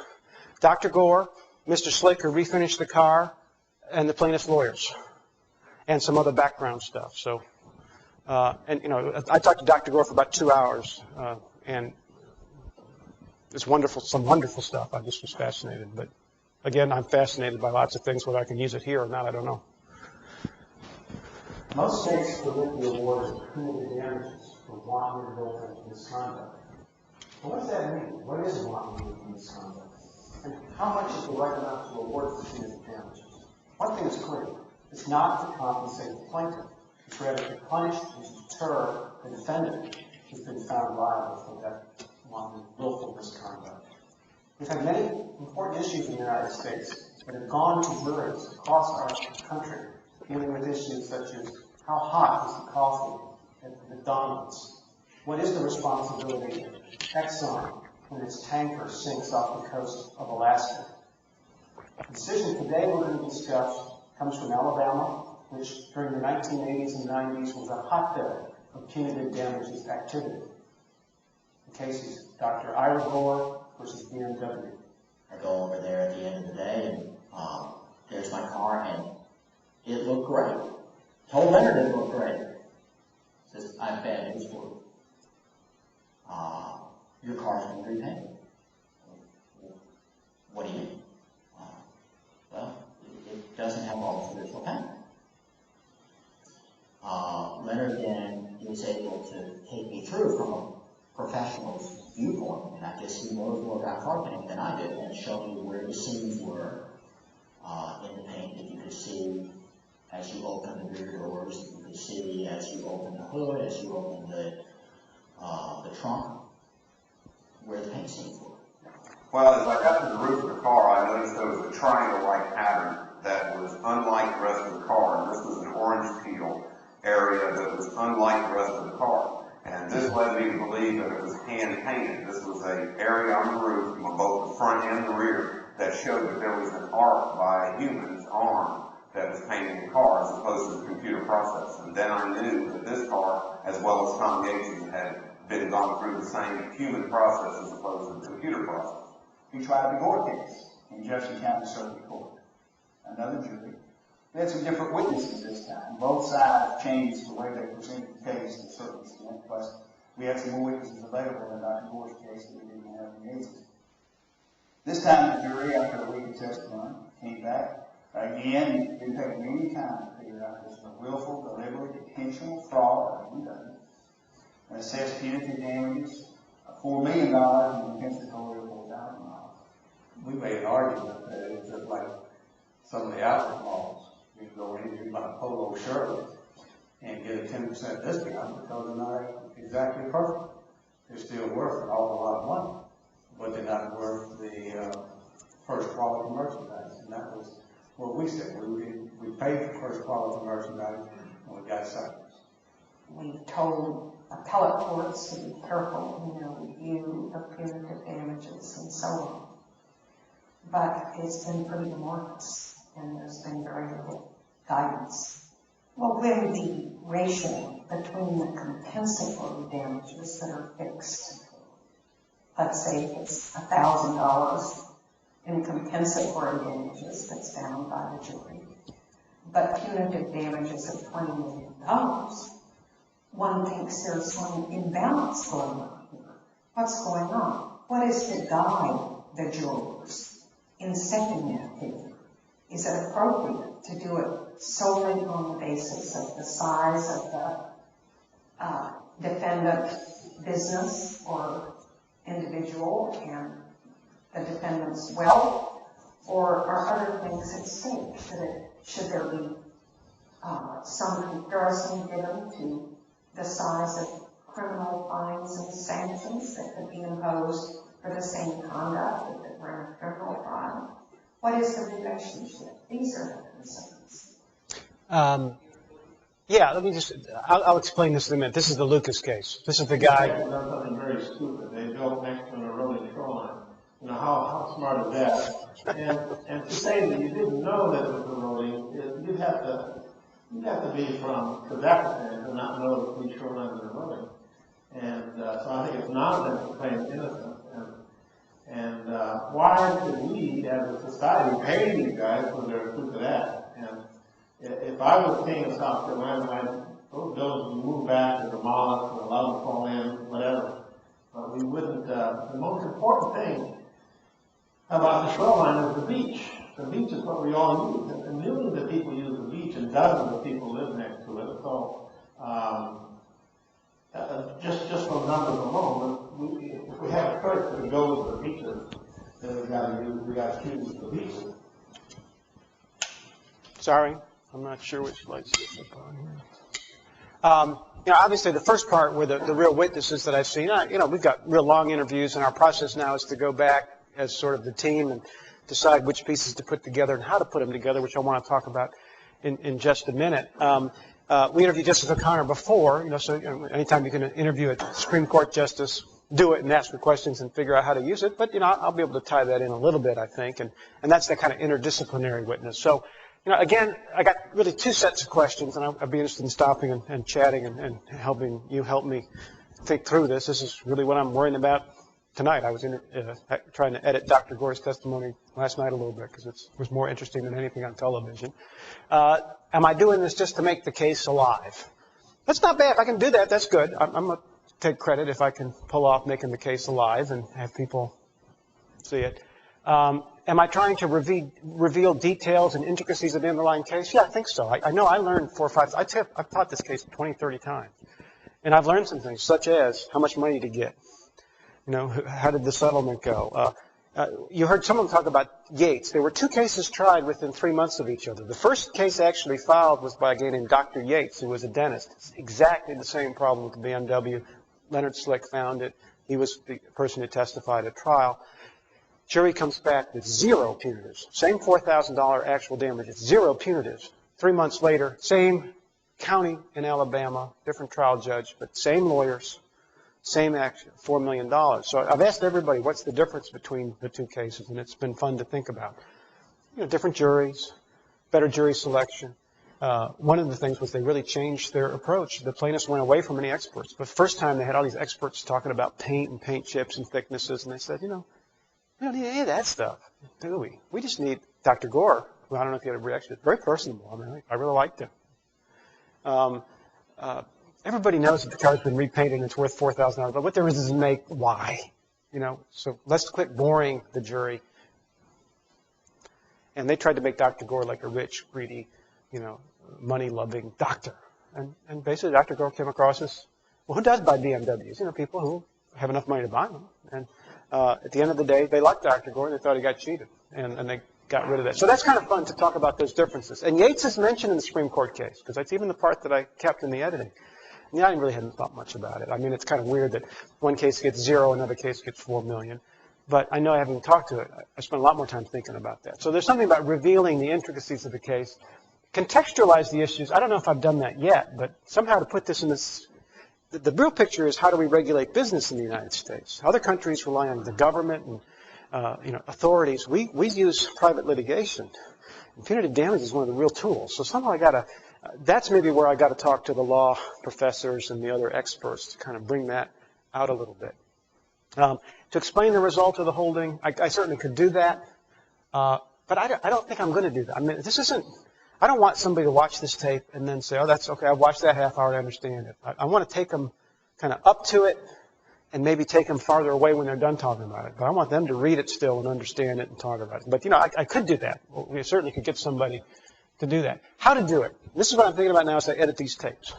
Dr. Gore, Mr. Slick, who refinished the car, and the plaintiff's lawyers, and some other background stuff. So. I talked to Dr. Gore for about 2 hours, and it's some wonderful stuff. I just was fascinated. But again, I'm fascinated by lots of things. Whether I can use it here or not, I don't know. Most states permit the award of punitive damages for wanton or willful misconduct. But what does that mean? What is wanton or willful misconduct? And how much is the right amount to award for punitive damages? One thing is clear. It's not to compensate the plaintiff. It's rather to punish and to deter the defendant who's been found liable for that wanton willful misconduct. We've had many important issues in the United States that have gone to juries across our country, dealing with issues such as how hot is the coffee at McDonald's? What is the responsibility of Exxon when its tanker sinks off the coast of Alaska? The decision today we're going to discuss comes from Alabama, which during the 1980s and 90s was a hotbed of punitive damages activity. The case is Dr. Ira Gore versus BMW. I go over there at the end of the day, and there's my car, and it looked great. Told Leonard it looked great. Says, I have bad news for you. Your car's going to be repainted. What do you mean? Well, it doesn't have all the traditional paint. Leonard then was able to take me through from a professional's viewpoint, and I guess he knows more about car paint than I did, and show me where the seams were in the paint that you could see as you open the rear doors, you could see as you open the hood, as you open the trunk, where the paint seams were. Well, as I got to the roof of the car, I noticed there was a triangle-like pattern that was unlike the rest of the car. And this was an orange peel area that was unlike the rest of the car. And this led me to believe that it was hand-painted. This was an area on the roof, on both the front and the rear, that showed that there was an arc by a human's arm that was painting the car as opposed to the computer process. And then I knew that this car, as well as Tom Yates, had been gone through the same human process as opposed to the computer process. We tried the Gore case in Jefferson County Circuit Court. Another jury, We had some different witnesses this time. Both sides changed the way they presented the case to a certain extent, plus we had some more witnesses available in Dr. Gore's case that we didn't have in Yates's. This time the jury, after a week of testimony, came back. Again, it didn't take any time to figure out this was a willful, deliberate, intentional fraud or indictment. And assessed punitive damages of $4 million and compensatory of $4,000. We made an argument that it was just like some of the outlaws. You can go in and buy a polo shirt and get a 10% discount because they're not exactly perfect. They're still worth an awful lot of money, but they're not worth the first quality merchandise. And that was what we said. We paid for first quality merchandise and we got seconds. We told appellate courts to be careful in their review of punitive damages and so on. But it's been pretty amorphous, and there's been very little guidance. Well, when the ratio between the compensatory damages that are fixed, let's say it's $1,000 in compensatory damages that's found by the jury, but punitive damages of $20 million, one thinks there's some imbalance going on here. What's going on? What is to guide the jurors in setting that figure? Is it appropriate to do it solely on the basis of the size of the defendant business or individual and the defendant's wealth, or are other things at stake? Should there be some comparison given to the size of criminal fines and sanctions that could be imposed for the same conduct if it were in a criminal trial? What is the relationship? These are the concerns. Yeah, I'll explain this in a minute. This is the Lucas case. This is the guy. They've done something very stupid. They built next to an eroding shoreline. You know, how smart is that? And to say that you didn't know that it was eroding, you'd have to be from Kazakhstan to not know that these shorelines are eroding. And so I think it's nonsense to claim innocence. And why should we, as a society, pay these guys for their stupid acts? And if I was king of South Carolina, those buildings would move back or demolished or allowed to fall in, whatever. But we wouldn't. The most important thing about the shoreline is the beach. The beach is what we all use. And millions of people use the beach, and dozens of people live next to it. So just from numbers alone, if we have a church that goes to the beaches, then we got to choose the beaches. Sorry, I'm not sure which lights this up on here. Obviously the first part were the real witnesses that I've seen. We've got real long interviews, and our process now is to go back as sort of the team and decide which pieces to put together and how to put them together, which I want to talk about in just a minute. We interviewed Justice O'Connor before, so anytime you can interview a Supreme Court justice, do it and ask the questions and figure out how to use it. But, I'll be able to tie that in a little bit, I think, and that's that kind of interdisciplinary witness. So, again, I got really two sets of questions, and I'd be interested in stopping and chatting and helping you help me think through this. This is really what I'm worrying about tonight. I was trying to edit Dr. Gore's testimony last night a little bit because it was more interesting than anything on television. Am I doing this just to make the case alive? That's not bad. If I can do that, that's good. I'm going to take credit if I can pull off making the case alive and have people see it. Am I trying to reveal details and intricacies of the underlying case? Yeah, I think so. I know I learned 4 or 5. I've taught this case 20, 30 times. And I've learned some things, such as how much money to get. How did the settlement go? You heard someone talk about Yates. There were 2 cases tried within 3 months of each other. The first case actually filed was by a guy named Dr. Yates, who was a dentist. It's exactly the same problem with the BMW. Leonard Slick found it. He was the person who testified at trial. Jury comes back with 0 punitives. Same $4,000 actual damages, 0 punitives. 3 months later, same county in Alabama, different trial judge, but same lawyers, same action, $4 million. So I've asked everybody, what's the difference between the 2 cases? And it's been fun to think about. Different juries, better jury selection. One of the things was they really changed their approach. The plaintiffs went away from any experts. But first time they had all these experts talking about paint and paint chips and thicknesses. And they said, we don't need any of that stuff, do we? We just need Dr. Gore who I don't know if he had a reaction. Very personable. I mean, I really liked him. Everybody knows that the car's been repainted and it's worth $4,000, but what difference does it make? Why? You know, so let's quit boring the jury. And they tried to make Dr. Gore like a rich, greedy, you know, money-loving doctor. And basically Dr. Gore came across as, well, who does buy BMWs? You know, people who have enough money to buy them. And at the end of the day, they liked Dr. Gore and they thought he got cheated. And they got rid of that. So that's kind of fun to talk about those differences. And Yates is mentioned in the Supreme Court case, because that's even the part that I kept in the editing. And I really hadn't thought much about it. I mean, it's kind of weird that one case gets 0, another case gets 4 million. But I know, having talked to it, I spent a lot more time thinking about that. So there's something about revealing the intricacies of the case, contextualize the issues. I don't know if I've done that yet, but somehow to put this in this, the real picture is, how do we regulate business in the United States? Other countries rely on the government and authorities. We use private litigation. And punitive damage is one of the real tools. So somehow that's maybe where I got to talk to the law professors and the other experts to kind of bring that out a little bit. To explain the result of the holding, I certainly could do that, but I don't think I'm going to do that. I mean, I don't want somebody to watch this tape and then say, oh, that's okay, I watched that half hour, I understand it. I want to take them kind of up to it and maybe take them farther away when they're done talking about it. But I want them to read it still and understand it and talk about it. But, you know, I could do that. We certainly could get somebody to do that. How to do it? This is what I'm thinking about now as I edit these tapes.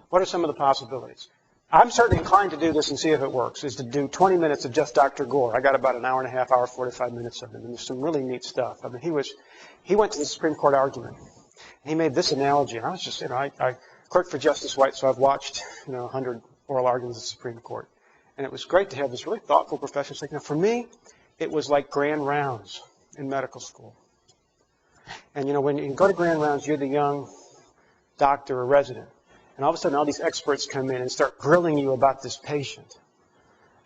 What are some of the possibilities? I'm certainly inclined to do this and see if it works, is to do 20 minutes of just Dr. Gore. I got about an hour and a half, hour, 45 minutes of him, and there's some really neat stuff. I mean, he went to the Supreme Court argument. And he made this analogy, and I was just, you know, I clerked for Justice White, so I've watched, 100 oral arguments of the Supreme Court. And it was great to have this really thoughtful professor say, now, for me, it was like grand rounds in medical school. And, when you go to grand rounds, you're the young doctor or resident. And all of a sudden, all these experts come in and start grilling you about this patient.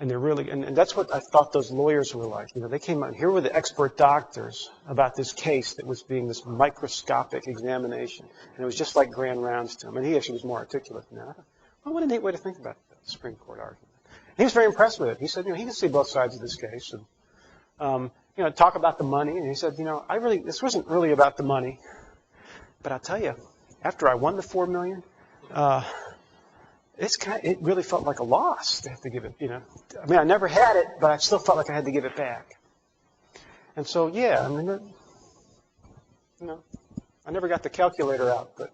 And they're really, and that's what I thought those lawyers were like. They came out, here were the expert doctors about this case that was being this microscopic examination. And it was just like grand rounds to him. And he actually was more articulate than that. Well, what a neat way to think about the Supreme Court argument. And he was very impressed with it. He said, he can see both sides of this case. And, talk about the money. And he said, this wasn't really about the money. But I'll tell you, after I won the $4 million, it really felt like a loss to have to give it, I mean, I never had it, but I still felt like I had to give it back. And so, yeah, I mean, I never got the calculator out, but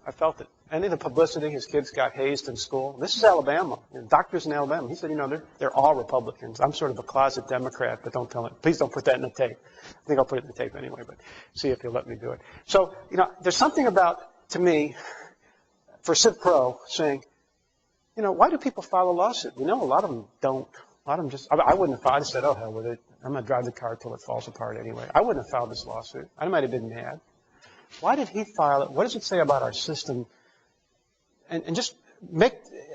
I felt it. And in the publicity, his kids got hazed in school. This is Alabama. Doctors in Alabama. He said, they're all Republicans. I'm sort of a closet Democrat, but don't tell it. Please don't put that in the tape. I think I'll put it in the tape anyway, but see if he'll let me do it. So, there's something about, to me, for Civ Pro, saying, why do people file a lawsuit? A lot of them don't. A lot of them just, I wouldn't have filed. I said, oh, hell with it. I'm going to drive the car until it falls apart anyway. I wouldn't have filed this lawsuit. I might have been mad. Why did he file it? What does it say about our system? And just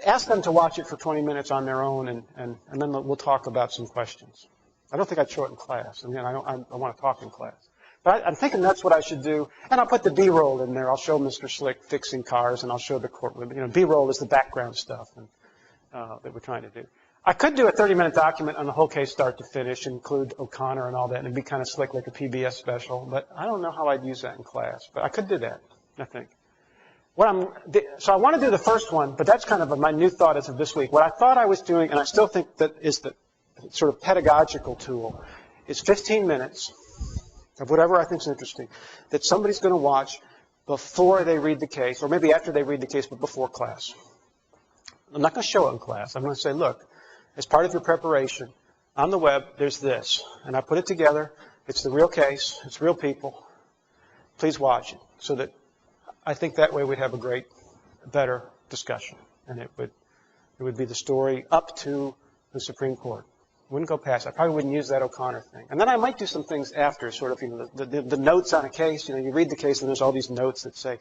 ask them to watch it for 20 minutes on their own, and then we'll talk about some questions. I don't think I'd show it in class. I mean, I want to talk in class. But I'm thinking that's what I should do. And I'll put the B-roll in there. I'll show Mr. Slick fixing cars, and I'll show the courtroom. B-roll is the background stuff that we're trying to do. I could do a 30-minute document on the whole case start to finish, include O'Connor and all that, and it'd be kind of slick like a PBS special. But I don't know how I'd use that in class. But I could do that, I think. So I want to do the first one, but that's kind of my new thought as of this week. What I thought I was doing, and I still think that is the sort of pedagogical tool, is 15 minutes of whatever I think is interesting that somebody's going to watch before they read the case, or maybe after they read the case, but before class. I'm not going to show it in class. I'm going to say, look, as part of your preparation, on the web, there's this. And I put it together. It's the real case. It's real people. Please watch it. So that I think that way we'd have a better discussion. And it would be the story up to the Supreme Court. Wouldn't go past. I probably wouldn't use that O'Connor thing. And then I might do some things after, sort of, the notes on a case. You read the case and there's all these notes that say,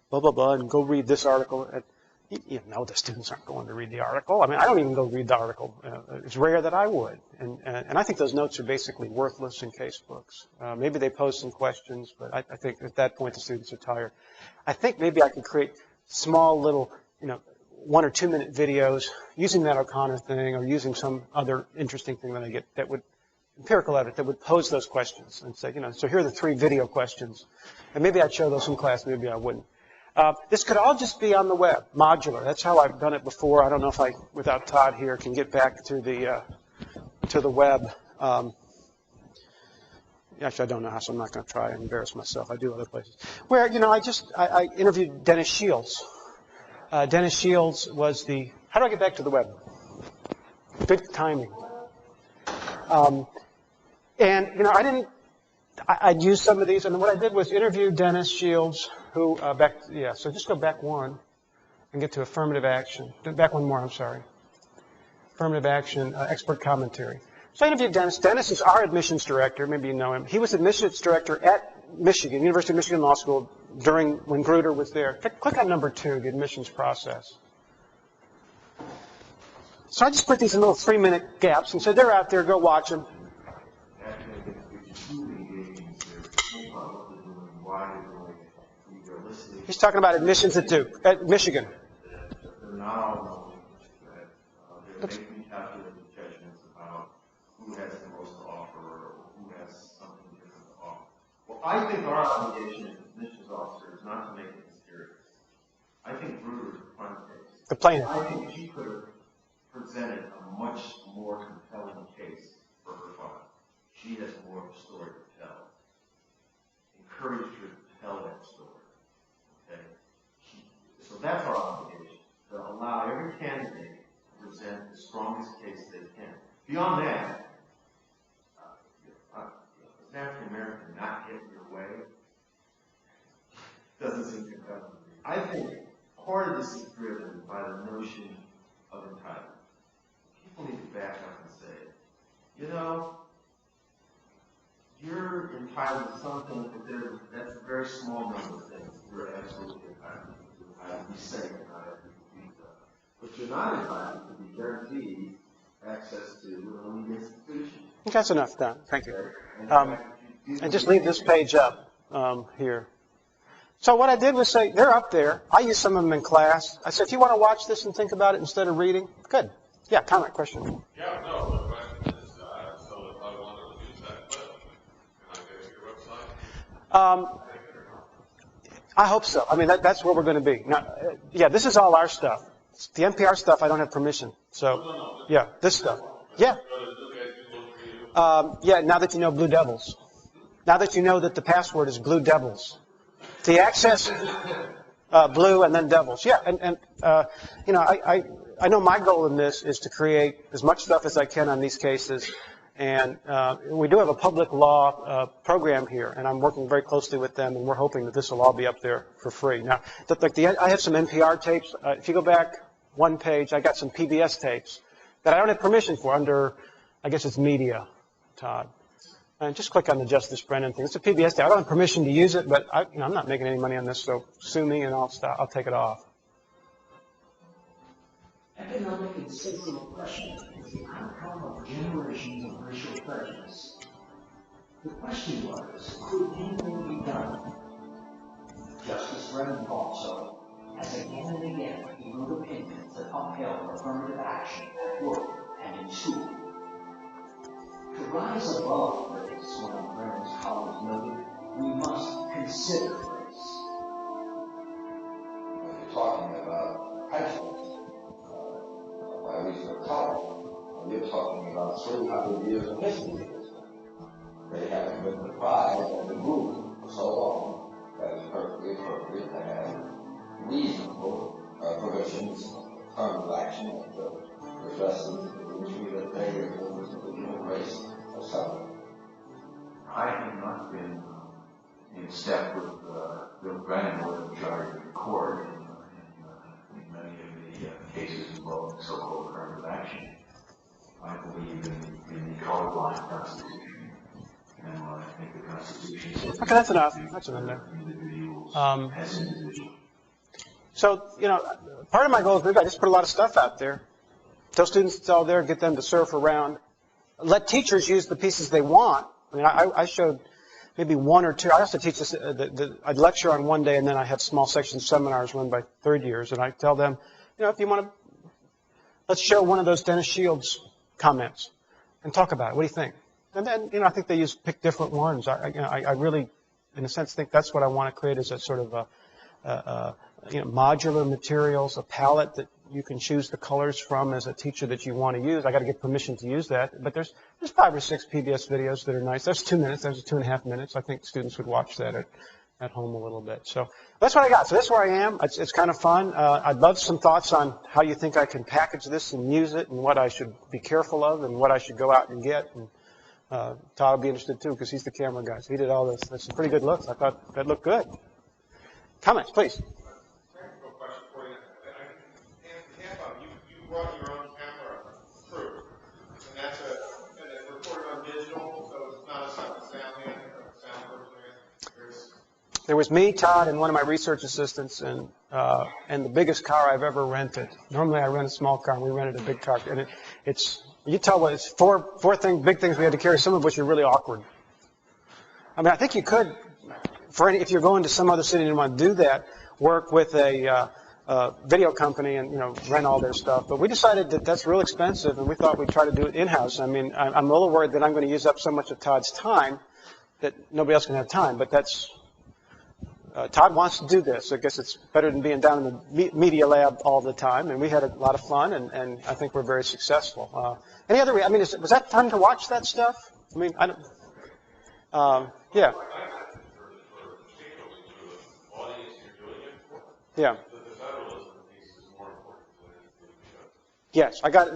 blah, blah, blah, and go read this article. And, the students aren't going to read the article. I mean, I don't even go read the article. It's rare that I would. And I think those notes are basically worthless in case books. Maybe they pose some questions, but I think at that point the students are tired. I think maybe I could create small little, 1 or 2 minute videos using that O'Connor thing or using some other interesting thing that I get that would empirical evidence that would pose those questions and say, so here are the 3 video questions. And maybe I'd show those in class, maybe I wouldn't. This could all just be on the web, modular. That's how I've done it before. I don't know if I, without Todd here, can get back to the web. Actually, I don't know how, so I'm not going to try and embarrass myself. I do other places. Where, I interviewed Dennis Shields. Dennis Shields was how do I get back to the web? Good timing. I'd used some of these, and what I did was interview Dennis Shields, who, so just go back one and get to affirmative action. Back one more, I'm sorry. Affirmative action, expert commentary. So I interviewed Dennis. Dennis is our admissions director. Maybe you know him. He was admissions director at Michigan, University of Michigan Law School, when Grutter was there. Click on number 2, the admissions process. So I just put these in little 3-minute gaps and said, they're out there, go watch them. He's talking about admissions at Michigan. They're not all knowing that they're making calculated judgments about who has the most to offer or who has something different to offer. Well, I think our obligation as admissions officers is not to make it mysterious. I think Grutter is the front case. The plaintiff. I think she could have presented a much more compelling case for her client. She has more of a story to tell. Encourage her to tell that story. Okay? So that's our obligation, to allow every candidate to present the strongest case they can. Beyond that, does African American not get in your way? Doesn't seem compelling. I think part of this is driven by the notion of entitlement. People need to back up and say, you're entitled to something, but that's a very small number of things you're absolutely entitled to. Be safe, not have to be but you're not entitled to be guaranteed access to an institution. That's enough done. Thank you. And just leave this page up here. So what I did was say, they're up there. I use some of them in class. I said, if you want to watch this and think about it instead of reading, good. Yeah, comment, question. Yeah, no, the question is, so if I want to use that clip, can I go to your website? I hope so. I mean, that's where we're going to be. Now, this is all our stuff. The NPR stuff, I don't have permission. So, yeah, this stuff. Yeah. Now that you know Blue Devils. Now that you know that the password is Blue Devils. The access, Blue and then Devils. Yeah, and I know my goal in this is to create as much stuff as I can on these cases. And we do have a public law program here, and I'm working very closely with them, and we're hoping that this will all be up there for free. Now, I have some NPR tapes. If you go back one page, I got some PBS tapes that I don't have permission for under, I guess it's media, Todd. And just click on the Justice Brennan thing. It's a PBS tape. I don't have permission to use it, but I'm not making any money on this, so sue me and I'll take it off. Economic and social oppression is the outcome of generations of racial prejudice. The question was, could anything be done? Justice Brennan thought so, as again and again he wrote opinions that upheld affirmative action at work and in school. To rise above race, one of Brennan's colleagues noted, we must consider race. When you're talking about prejudice, by reason of color, you're talking about 300 years of history. They haven't been deprived of the group for so long that it's perfectly appropriate to have reasonable provisions of affirmative action that addresses the issue that they refer to the human race or something. I have not been in step with Bill Brennan or the majority of the court in many of the cases involving so-called affirmative action. I believe in the colorblind Constitution, and I think the Constitution says okay, that's enough. That's enough there. As individuals. So, part of my goal is maybe I just put a lot of stuff out there. Tell students it's all there, get them to surf around. Let teachers use the pieces they want. I mean, I showed maybe one or two. I also teach this. I'd lecture on one day, and then I have small section seminars run by third years, and I tell them, if you want to, let's show one of those Dennis Shields comments and talk about it. What do you think? And then, I think they pick different ones. I really, in a sense, think that's what I want to create is a sort of modular materials, a palette that you can choose the colors from as a teacher that you want to use. I got to get permission to use that. But there's 5 or 6 PBS videos that are nice. There's 2 minutes. There's 2.5 minutes. I think students would watch that at home a little bit. So that's what I got. So that's where I am. It's kind of fun. I'd love some thoughts on how you think I can package this and use it and what I should be careful of and what I should go out and get. And Todd will be interested too because he's the camera guy. So he did all this. That's some pretty good looks. I thought that looked good. Comments, please. Technical question for you. You brought your own camera through, and that's and it's recorded on digital, so it's not a sound person. There was me, Todd, and one of my research assistants, and the biggest car I've ever rented. Normally I rent a small car, and we rented a big car, and you tell what it's four big things we had to carry, some of which are really awkward. I mean, I think you could, if you're going to some other city and you want to do that, work with a video company and rent all their stuff. But we decided that that's real expensive, and we thought we'd try to do it in-house. I mean, I'm a little worried that I'm going to use up so much of Todd's time that nobody else can have time. But that's Todd wants to do this. I guess it's better than being down in the media lab all the time. And we had a lot of fun, and I think we're very successful. Any other? I mean, was that fun to watch that stuff? I mean, I don't. Yeah. Yeah. Yes, I got it.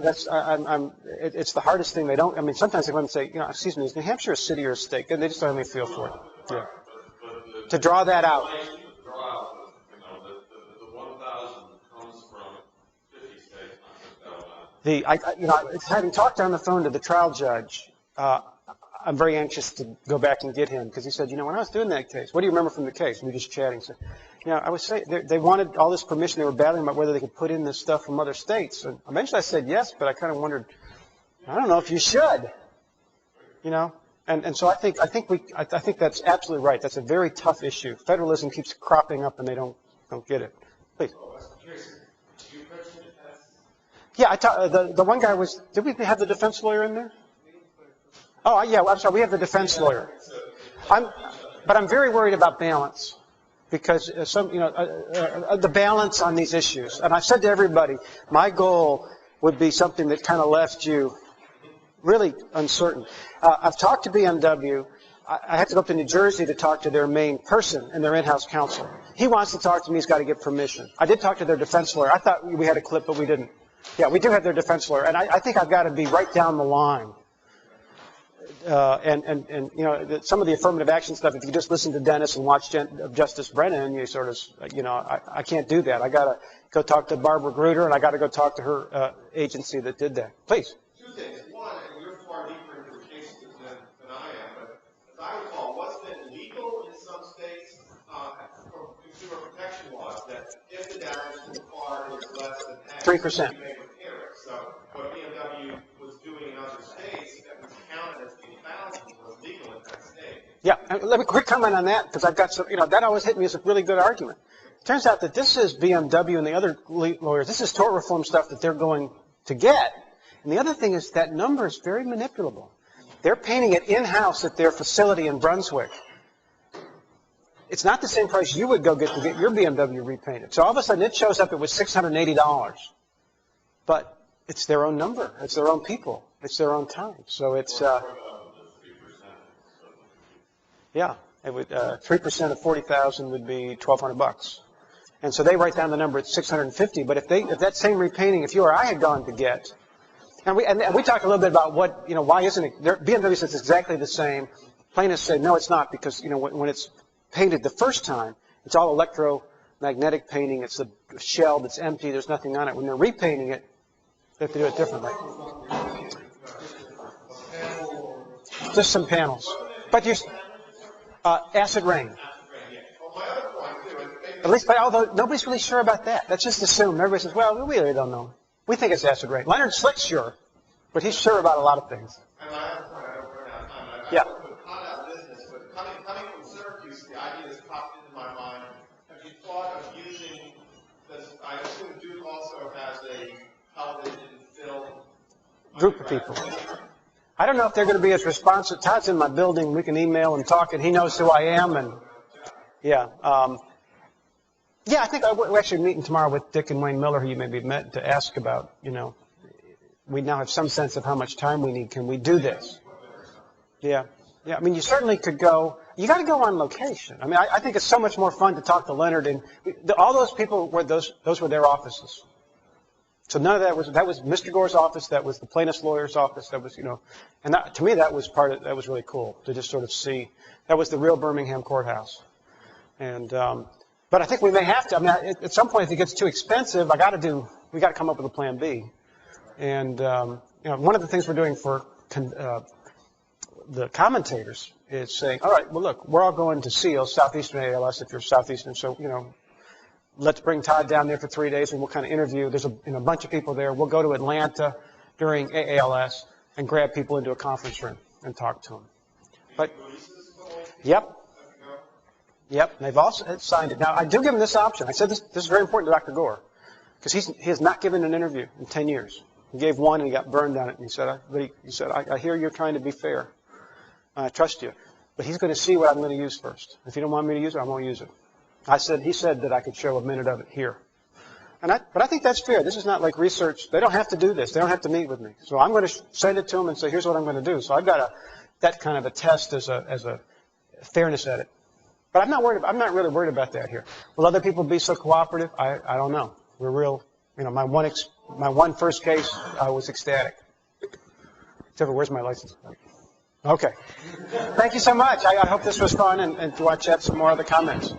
It's the hardest thing. They don't. I mean, sometimes they want to say, excuse me, is New Hampshire a city or a state? And they just don't have any feel for it. Yeah. To draw that out. The 1,000 comes from 50 states. Having talked on the phone to the trial judge, I'm very anxious to go back and get him because he said, when I was doing that case, what do you remember from the case? We were just chatting. So, I was saying they wanted all this permission. They were battling about whether they could put in this stuff from other states. And eventually I said yes, but I kind of wondered, I don't know if you should, And so I think that's absolutely right. That's a very tough issue. Federalism keeps cropping up, and they don't get it. Please. Yeah, the one guy was. Did we have the defense lawyer in there? Oh yeah, I'm sorry. We have the defense lawyer. But I'm very worried about balance because the balance on these issues. And I said to everybody, my goal would be something that kind of left you really uncertain. I've talked to BMW. I have to go up to New Jersey to talk to their main person and their in-house counsel. He wants to talk to me. He's got to get permission. I did talk to their defense lawyer. I thought we had a clip, but we didn't. Yeah, we do have their defense lawyer. And I think I've got to be right down the line. Some of the affirmative action stuff, if you just listen to Dennis and watch Justice Brennan, you sort of, I can't do that. I got to go talk to Barbara Gruder, and I got to go talk to her agency that did that. Please. Two things. One, and you're far deeper into the case than I am, but as I recall, wasn't it legal in some states for consumer protection laws that if the damage to the car is less than 3%. you may repair it? So what BMW was doing in other states that was counted as being found was legal in that state. Yeah, let me quick comment on that because I've got some, that always hit me as a really good argument. It turns out that this is BMW and the other lawyers, this is tort reform stuff that they're going to get. And the other thing is that number is very manipulable. They're painting it in-house at their facility in Brunswick. It's not the same price you would go get to get your BMW repainted. So all of a sudden it shows up, it was $680. But it's their own number. It's their own people. It's their own time. So it's, yeah, it would 3% of 40,000 would be $1,200. And so they write down the number at 650. But if that same repainting, if you or I had gone to get, and we talked a little bit about what, why isn't it? BMW says it's exactly the same. Plaintiffs say no, it's not because when it's painted the first time, it's all electromagnetic painting. It's a shell that's empty. There's nothing on it. When they're repainting it, they have to do it differently. Just some panels, but acid rain. At least, although nobody's really sure about that. That's just assumed. Everybody says, well, we really don't know. We think it's acid rain. Leonard Slick's sure, but he's sure about a lot of things. Yeah. Coming from Syracuse, the idea has popped into my mind. Have you thought of using this? I assume Duke also has a television film group of people. I don't know if they're going to be as responsive. Todd's in my building. We can email and talk, and he knows who I am. And yeah, I think we're actually meeting tomorrow with Dick and Wayne Miller, who you maybe met, to ask about, we now have some sense of how much time we need. Can we do this? Yeah. I mean, you certainly could go. You got to go on location. I mean, I think it's so much more fun to talk to Leonard and all those people. Those were their offices. So none of that was Mr. Gore's office. That was the plaintiff's lawyer's office. That was, and to me that was that was really cool to just sort of see. That was the real Birmingham courthouse. And but I think we may have to. I mean, at some point, if it gets too expensive, we got to come up with a plan B. And one of the things we're doing for the commentators is saying, all right, well, look, we're all going to SEAL, Southeastern ALS, if you're Southeastern. So, let's bring Todd down there for 3 days and we'll kind of interview. There's a bunch of people there. We'll go to Atlanta during AALS and grab people into a conference room and talk to them. But, yep. They've also signed it. Now, I do give them this option. I said this is very important to Dr. Gore because he has not given an interview in 10 years. He gave one and he got burned on it. And he said, I hear you're trying to be fair. I trust you. But he's going to see what I'm going to use first. If you don't want me to use it, I won't use it. He said that I could show a minute of it here. But I think that's fair. This is not like research. They don't have to do this. They don't have to meet with me. So I'm going to send it to them and say, here's what I'm going to do. So I've got that kind of a test as a fairness at it. But I'm not really worried about that here. Will other people be so cooperative? I don't know. We're real. My one first case, I was ecstatic. Except for, where's my license? Okay. Thank you so much. I hope this was fun, and do I chat some more other comments?